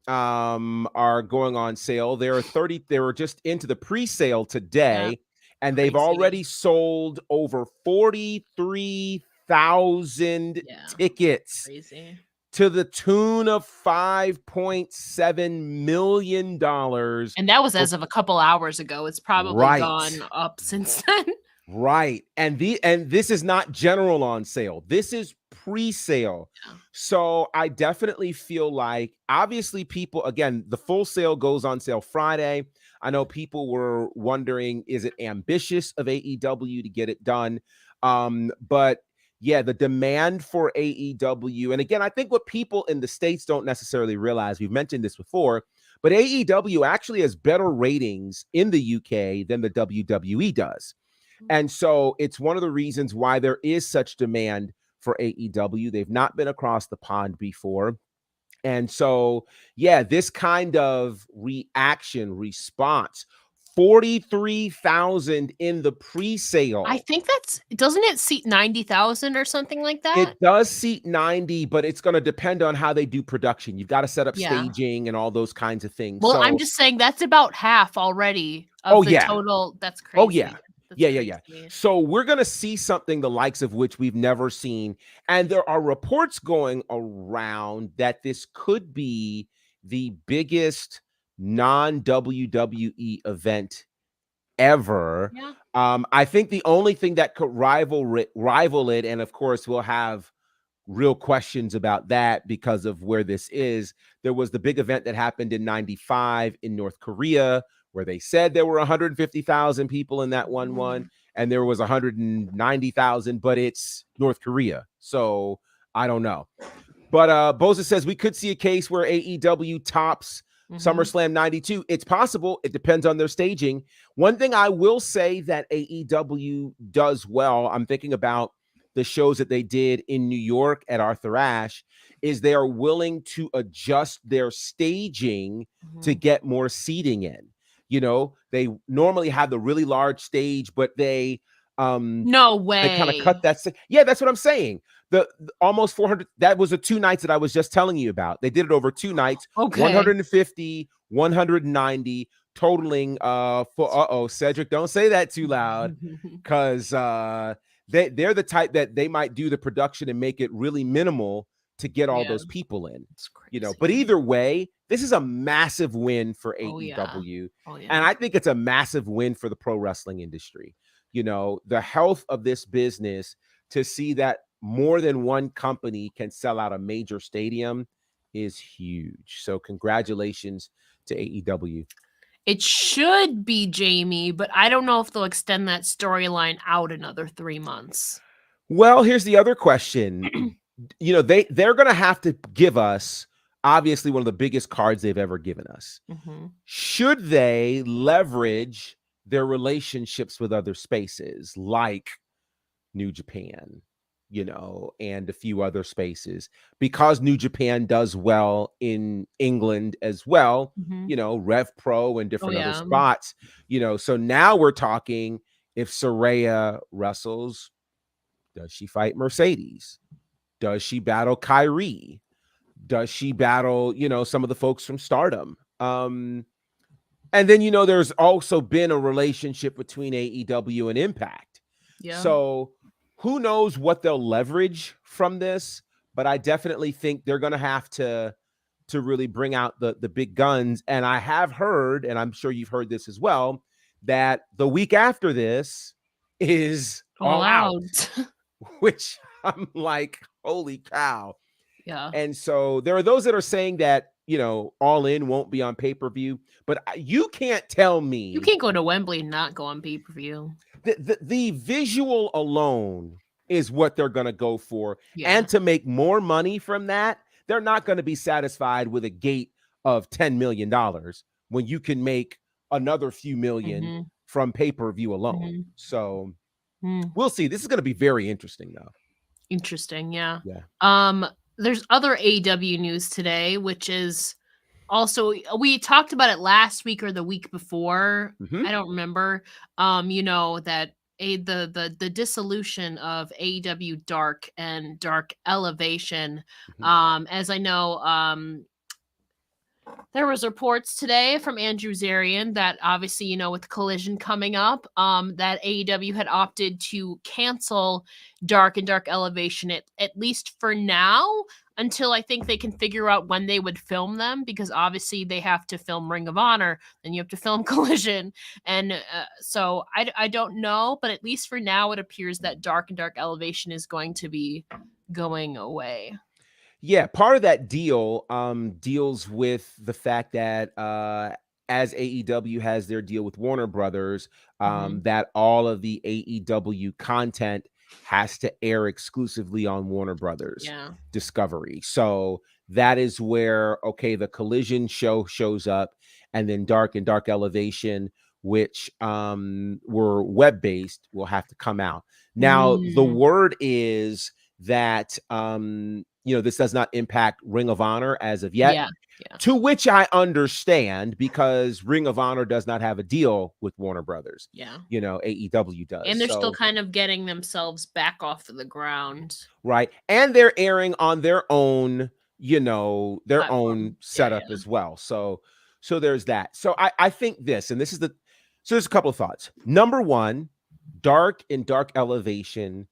S5: are going on sale. They were just into the pre-sale today, and they've already sold over 43,000 tickets.
S4: Crazy.
S5: To the tune of $5.7 million.
S4: And that was as of a couple hours ago. It's probably gone up since then.
S5: Right. And this is not general on sale. This is pre-sale. So I definitely feel like, obviously, people, again, the full sale goes on sale Friday. I know people were wondering, is it ambitious of AEW to get it done? But yeah, the demand for AEW, and again, I think what people in the States don't necessarily realize, we've mentioned this before, but AEW actually has better ratings in the UK than the WWE does. And so it's one of the reasons why there is such demand for AEW. They've not been across the pond before. And so, yeah, this kind of response, 43,000 in the pre-sale.
S4: I think doesn't it seat 90,000 or something like that?
S5: It does seat 90, but it's going to depend on how they do production. You've got to set up staging and all those kinds of things.
S4: Well, I'm just saying that's about half already of the total. That's crazy.
S5: Oh, yeah. Yeah. So we're going to see something the likes of which we've never seen. And there are reports going around that this could be the biggest non-WWE event ever. I think the only thing that could rival it, and of course we'll have real questions about that because of where this is. There was the big event that happened in 95 in North Korea, where they said there were 150,000 people in that one, and there was 190,000, but it's North Korea. So I don't know. But Boza says we could see a case where AEW tops SummerSlam 92. It's possible. It depends on their staging. One thing I will say that AEW does well, I'm thinking about the shows that they did in New York at Arthur Ashe, is they are willing to adjust their staging to get more seating in. You know, they normally have the really large stage, but they
S4: no way.
S5: They kind of cut that. Yeah, that's what I'm saying. The almost 400. That was the 2 nights that I was just telling you about. They did it over 2 nights.
S4: Okay.
S5: 150, 190, totaling for Cedric, don't say that too loud, because they're the type that they might do the production and make it really minimal to get all those people in. You know, but either way, this is a massive win for AEW. And I think it's a massive win for the pro wrestling industry. You know, the health of this business, to see that more than one company can sell out a major stadium is huge. So congratulations to AEW.
S4: It should be Jamie, but I don't know if they'll extend that storyline out another 3 months.
S5: Well, here's the other question. You know, they're going to have to give us, obviously, one of the biggest cards they've ever given us. Should they leverage their relationships with other spaces like New Japan, you know, and a few other spaces, because New Japan does well in England as well, you know, Rev Pro and different other spots, you know. So now we're talking, if Saraya wrestles, does she fight Mercedes? Does she battle Kyrie? Does she battle, you know, some of the folks from Stardom? And then, you know, there's also been a relationship between AEW and Impact. So who knows what they'll leverage from this, but I definitely think they're going to have to really bring out the big guns. And I have heard, and I'm sure you've heard this as well, that the week after this is All Out, which I'm like, holy cow. And so there are those that are saying that, you know, All In won't be on pay-per-view, but you can't tell me.
S4: You can't go to Wembley and not go on pay-per-view.
S5: The visual alone is what they're going to go for. And to make more money from that, they're not going to be satisfied with a gate of $10 million when you can make another few million from pay-per-view alone. So we'll see. This is going to be very interesting, though.
S4: Interesting, yeah. There's other AEW news today, which is also, we talked about it last week or the week before. I don't remember. You know, that the dissolution of AEW Dark and Dark Elevation. As I know, there was reports today from Andrew Zarian that obviously, you know, with Collision coming up, that AEW had opted to cancel Dark and Dark Elevation at least for now, until I think they can figure out when they would film them, because obviously they have to film Ring of Honor, then you have to film Collision. And so I don't know, but at least for now, it appears that Dark and Dark Elevation is going to be going away.
S5: Yeah, part of that deal deals with the fact that as AEW has their deal with Warner Brothers, that all of the AEW content has to air exclusively on Warner Brothers Discovery. So that is where, okay, the Collision show shows up, and then Dark and Dark Elevation, which were web-based, will have to come out. Now, the word is that you know, this does not impact Ring of Honor as of yet, to which I understand, because Ring of Honor does not have a deal with Warner Brothers. You know, AEW does.
S4: And they're still kind of getting themselves back off of the ground.
S5: Right. And they're airing on their own, you know, their own setup as well. So there's that. So I think this, and this is so there's a couple of thoughts. Number one, Dark and Dark Elevation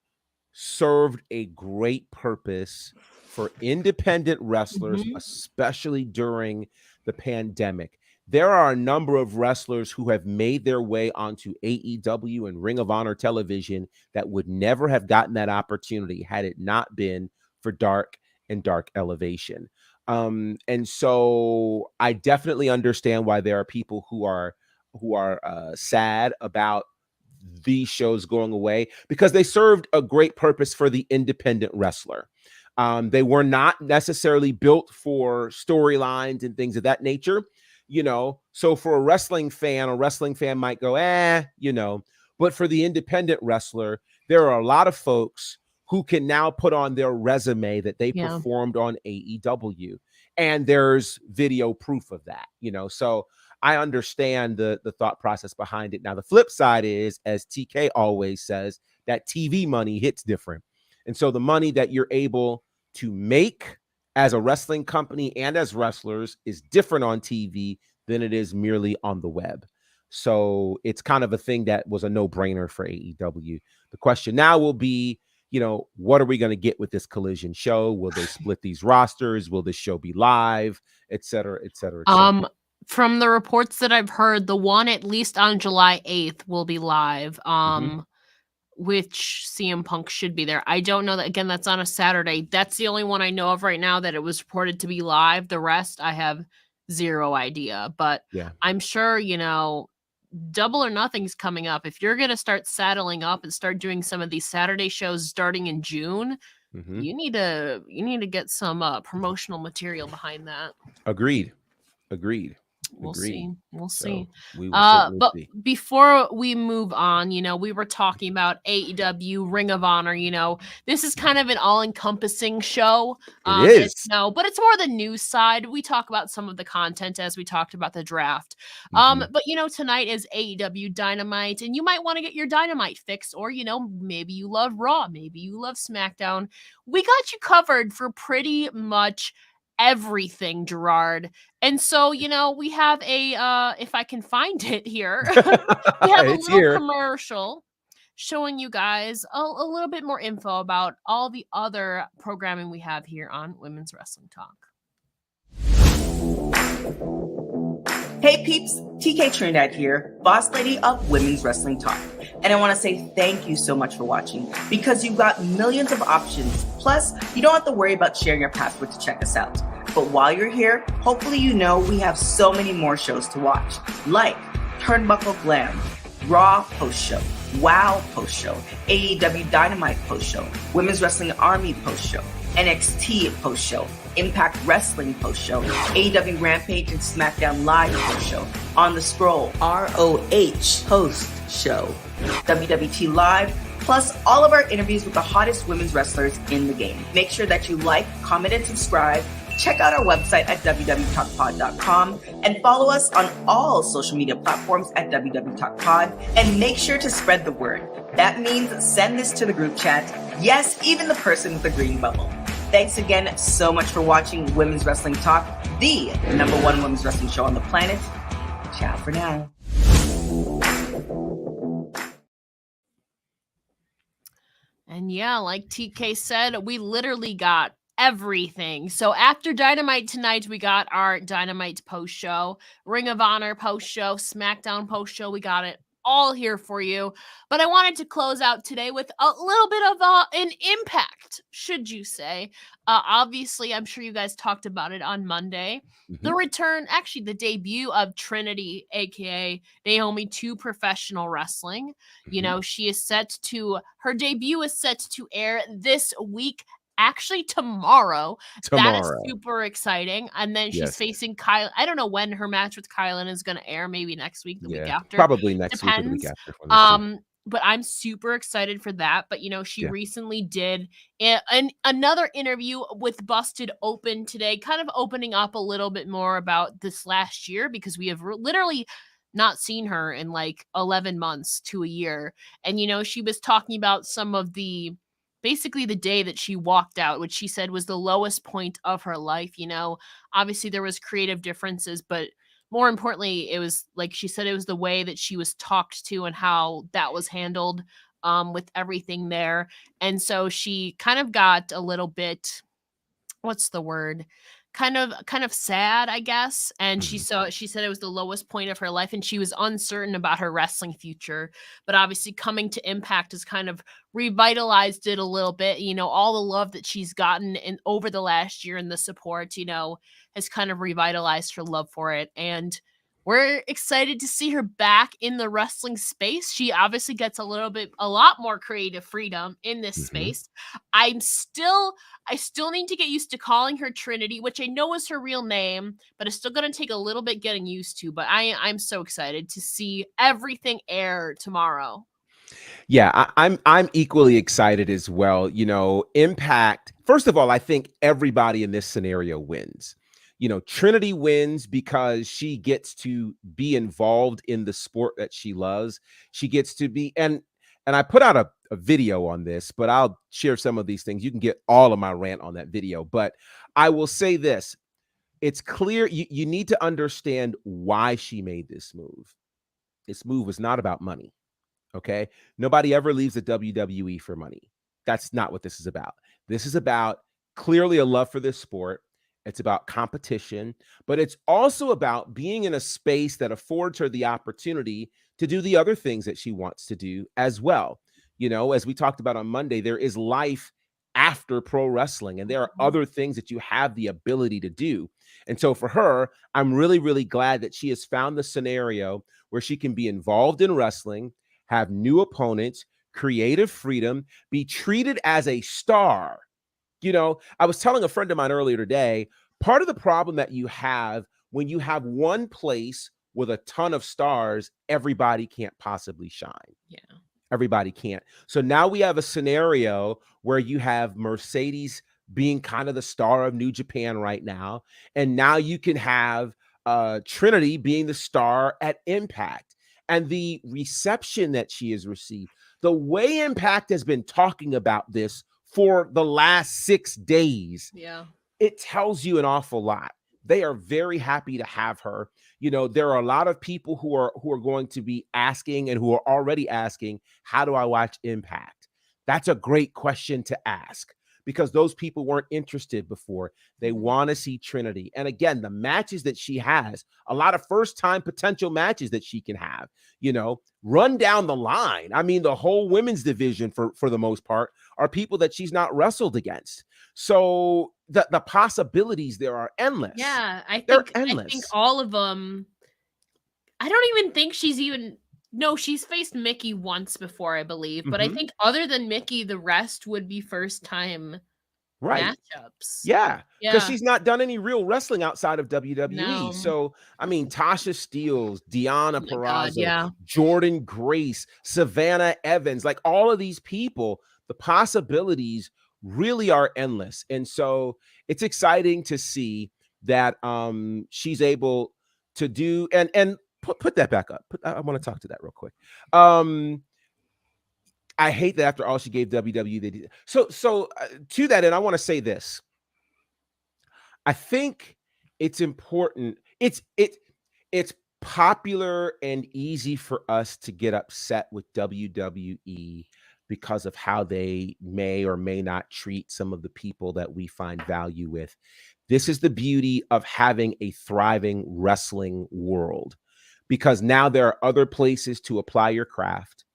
S5: served a great purpose for independent wrestlers, especially during the pandemic. There are a number of wrestlers who have made their way onto AEW and Ring of Honor television that would never have gotten that opportunity had it not been for Dark and Dark Elevation. And so I definitely understand why there are people who are sad about these shows going away, because they served a great purpose for the independent wrestler. They were not necessarily built for storylines and things of that nature, So for a wrestling fan might go, but for the independent wrestler, there are a lot of folks who can now put on their resume that they performed on AEW. And there's video proof of that, So I understand the thought process behind it. Now, the flip side is, as TK always says, that TV money hits different. And so the money that you're able to make as a wrestling company and as wrestlers is different on TV than it is merely on the web. So it's kind of a thing that was a no-brainer for AEW. The question now will be, what are we going to get with this Collision show? Will they split these rosters? Will this show be live, et cetera, et cetera, et cetera?
S4: From the reports that I've heard, the one at least on July 8th will be live. Which CM Punk should be there. I don't know that. Again, that's on a Saturday. That's the only one I know of right now that it was reported to be live. The rest, I have zero idea. But I'm sure, Double or Nothing's coming up. If you're going to start saddling up and start doing some of these Saturday shows starting in June, you need to get some promotional material behind that.
S5: Agreed.
S4: We'll see.
S5: We will
S4: but
S5: see.
S4: Before we move on, we were talking about AEW, Ring of Honor. This is kind of an all-encompassing show.
S5: It is.
S4: But it's more the news side. We talk about some of the content as we talked about the draft. But tonight is AEW Dynamite, and you might want to get your Dynamite fix, or maybe you love Raw, maybe you love SmackDown. We got you covered for pretty much everything, Gerard. And so, we have a if I can find it here, we have a little commercial showing you guys a little bit more info about all the other programming we have here on Women's Wrestling Talk.
S6: Hey peeps, TK Trinidad here, boss lady of Women's Wrestling Talk. And I want to say thank you so much for watching, because you've got millions of options. Plus, you don't have to worry about sharing your password to check us out. But while you're here, hopefully we have so many more shows to watch, like Turnbuckle Glam, Raw post-show, WoW post-show, AEW Dynamite post-show, Women's Wrestling Army post-show, NXT post-show, Impact Wrestling post-show, AEW Rampage and SmackDown Live post-show, On the Scroll, ROH post-show, WWT Live, plus all of our interviews with the hottest women's wrestlers in the game. Make sure that you like, comment, and subscribe. Check out our website at www.talkpod.com and follow us on all social media platforms at www.talkpod, and make sure to spread the word. That means send this to the group chat. Yes, even the person with the green bubble. Thanks again so much for watching Women's Wrestling Talk, the #1 women's wrestling show on the planet. Ciao for now.
S4: And like TK said, we literally got everything. So after Dynamite tonight, we got our Dynamite post show, Ring of Honor post show, SmackDown post show. We got it all here for you. But I wanted to close out today with a little bit of an impact, should you say. Obviously, I'm sure you guys talked about it on Monday. The return, actually the debut of Trinity, aka Naomi, to professional wrestling. Her debut is set to air this week. Actually, tomorrow. That is super exciting. And then she's facing Kyle. I don't know when her match with Kylan is going to air. Maybe next week, the week after.
S5: Probably next week or the week after.
S4: But I'm super excited for that. But, she recently did another interview with Busted Open today, kind of opening up a little bit more about this last year, because we have literally not seen her in like 11 months to a year. And, she was talking about some of basically the day that she walked out, which she said was the lowest point of her life. Obviously there was creative differences, but more importantly, it was like she said, it was the way that she was talked to and how that was handled with everything there. And so she kind of got a little bit, what's the word? kind of sad, I guess. And she
S5: Mhm.
S4: said it was the lowest point of her life, and she was uncertain about her wrestling future. But obviously, coming to Impact has kind of revitalized it a little bit. All the love that she's gotten in over the last year and the support, has kind of revitalized her love for it. And we're excited to see her back in the wrestling space. She obviously gets a lot more creative freedom in this
S5: Mhm.
S4: space. I still need to get used to calling her Trinity, which I know is her real name, but it's still going to take a little bit getting used to. But I'm so excited to see everything air tomorrow.
S5: Yeah, I'm equally excited as well. Impact. First of all, I think everybody in this scenario wins. Trinity wins because she gets to be involved in the sport that she loves. She gets to be, and I put out a video on this, but I'll share some of these things. You can get all of my rant on that video. But I will say this: it's clear you need to understand why she made this move. This move was not about money. Okay. Nobody ever leaves the WWE for money. That's not what this is about. This is about clearly a love for this sport. It's about competition, but it's also about being in a space that affords her the opportunity to do the other things that she wants to do as well. As we talked about on Monday, there is life after pro wrestling, and there are
S4: Mhm.
S5: other things that you have the ability to do. And so for her, I'm really, really glad that she has found the scenario where she can be involved in wrestling, have new opponents, creative freedom, be treated as a star. I was telling a friend of mine earlier today, part of the problem that you have when you have one place with a ton of stars, everybody can't possibly shine.
S4: Yeah.
S5: Everybody can't. So now we have a scenario where you have Mercedes being kind of the star of New Japan right now. And now you can have Trinity being the star at Impact. And the reception that she has received, the way Impact has been talking about this for the last 6 days,
S4: Yeah.
S5: it tells you an awful lot. They are very happy to have her. There are a lot of people who are going to be asking and who are already asking, how do I watch Impact? That's a great question to ask because those people weren't interested before. They
S4: Mhm.
S5: want to see Trinity. And again, the matches that she has, a lot of first-time potential matches that she can have, run down the line. I mean, the whole women's division for the most part are people that she's not wrestled against. So the possibilities there are endless.
S4: Yeah,
S5: They're
S4: I think
S5: endless.
S4: all of them. I don't even think she's even. No, she's faced Mickey once before, I believe. But I
S5: Mhm.
S4: think other than Mickey, the rest would be first time
S5: Right.
S4: matchups.
S5: Yeah, because
S4: Yeah.
S5: she's not done any real wrestling outside of WWE.
S4: No.
S5: So, I mean, Tasha Steelz, Deonna
S4: Oh my god,
S5: Purrazzo,
S4: yeah.
S5: Jordan Grace, Savannah Evans, like all of these people, the possibilities really are endless. And so it's exciting to see that she's able to do and put that back up. I want to talk to that real quick. I hate that after all she gave WWE, they did. So to that end, I want to say this. I think it's important. It's popular and easy for us to get upset with WWE because of how they may or may not treat some of the people that we find value with. This is the beauty of having a thriving wrestling world because now there are other places to apply your craft,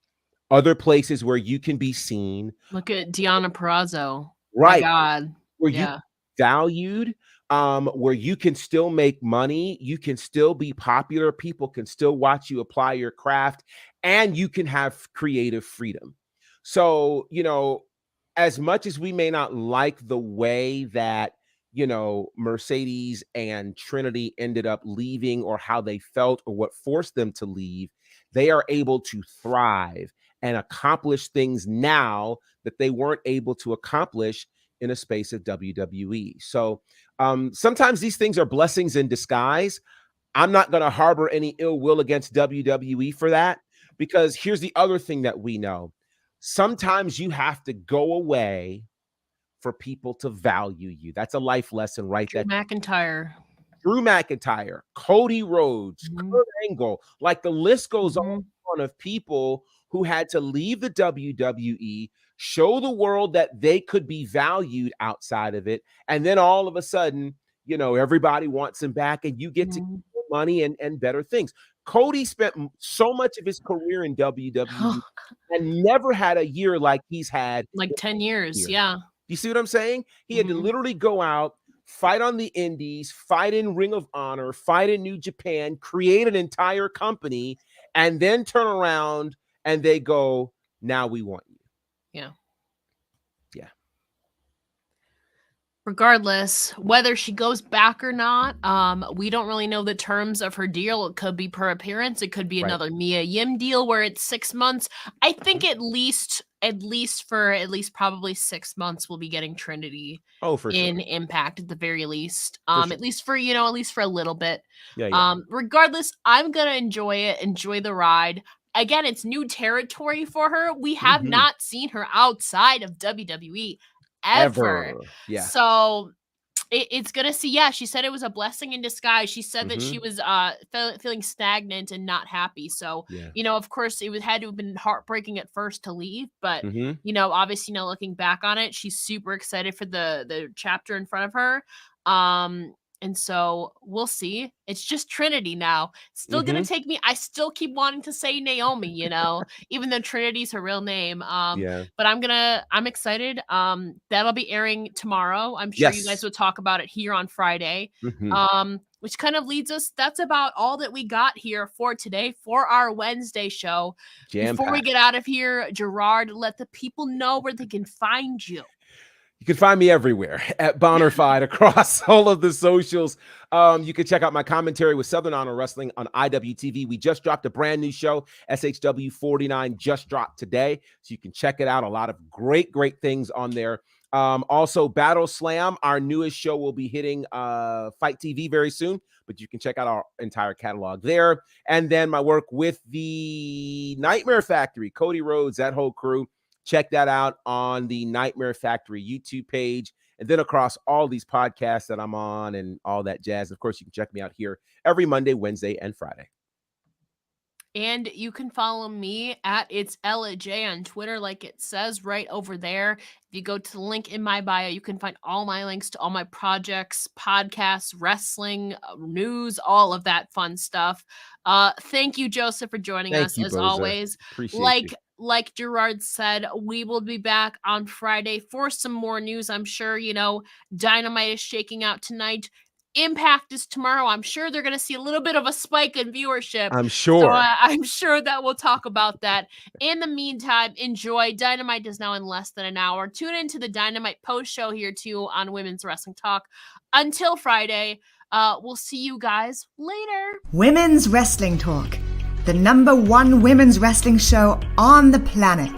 S5: other places where you can be seen,
S4: Look at Deonna Purrazzo. My
S5: right?
S4: god.
S5: Where you
S4: Yeah.
S5: valued, where you can still make money, you can still be popular, people can still watch you apply your craft, and you can have creative freedom. So, as much as we may not like the way that, Mercedes and Trinity ended up leaving or how they felt or what forced them to leave, they are able to thrive and accomplish things now that they weren't able to accomplish in a space of WWE. So sometimes these things are blessings in disguise. I'm not going to harbor any ill will against WWE for that because here's the other thing that we know. Sometimes you have to go away for people to value you. That's a life lesson, right?
S4: Drew McIntyre.
S5: Drew McIntyre, Cody Rhodes,
S4: Mhm.
S5: Kurt Angle, like the list goes
S4: Mhm.
S5: on of people who had to leave the WWE, show the world that they could be valued outside of it, and then all of a sudden you know, everybody wants him back, and you get to get money and better things. Cody spent so much of his career in WWE and never had a year like he's had
S4: like 10 years.
S5: here.
S4: Yeah.
S5: You see what I'm saying? He had to literally go out, fight on the indies, fight in Ring of Honor, fight in New Japan, create an entire company, and then turn around and they go, now we want you.
S4: Yeah.
S5: Yeah.
S4: Regardless, whether she goes back or not, we don't really know the terms of her deal. It could be per appearance. It could be another Mia Yim deal where it's 6 months. I think at least probably 6 months we'll be getting Trinity in Impact at the very least. At least for a little bit.
S5: Yeah.
S4: Regardless, I'm gonna enjoy it, enjoy the ride. Again, it's new territory for her. We have not seen her outside of WWE ever.
S5: Yeah.
S4: So it's gonna see. Yeah, she said it was a blessing in disguise. She said that she was feeling stagnant and not happy. So of course, had to have been heartbreaking at first to leave, but obviously now looking back on it, she's super excited for the chapter in front of her. And so we'll see. It's just Trinity now. Still gonna take me. I still keep wanting to say Naomi, even though Trinity's her real name. But I'm excited. That'll be airing tomorrow. I'm sure you guys will talk about it here on Friday. Which kind of leads us. That's about all that we got here for today for our Wednesday show. Before we get out of here, Gerard, let the people know where they can find you.
S5: You can find me everywhere at Bonnerfied across all of the socials. You can check out my commentary with Southern Honor Wrestling on IWTV. We just dropped a brand new show. SHW 49 just dropped today. So you can check it out. A lot of great things on there. Also, Battle Slam, our newest show, will be hitting Fight TV very soon. But you can check out our entire catalog there. And then my work with the Nightmare Factory, Cody Rhodes, that whole crew. Check that out on the Nightmare Factory YouTube page, and then across all these podcasts that I'm on and all that jazz. Of course, you can check me out here every Monday, Wednesday, and Friday.
S4: And you can follow me at It's Ella J on Twitter, like it says right over there. If you go to the link in my bio, you can find all my links to all my projects, podcasts, wrestling, news, all of that fun stuff. Thank you, Joseph, for joining us as always.
S5: Appreciate you.
S4: Like Gerard said, we will be back on Friday for some more news. I'm sure, Dynamite is shaking out tonight. Impact is tomorrow. I'm sure they're going to see a little bit of a spike in viewership.
S5: I'm sure.
S4: So I'm sure that we'll talk about that. In the meantime, enjoy. Dynamite is now in less than an hour. Tune into the Dynamite post show here too on Women's Wrestling Talk. Until Friday, we'll see you guys later.
S3: Women's Wrestling Talk, the #1 women's wrestling show on the planet.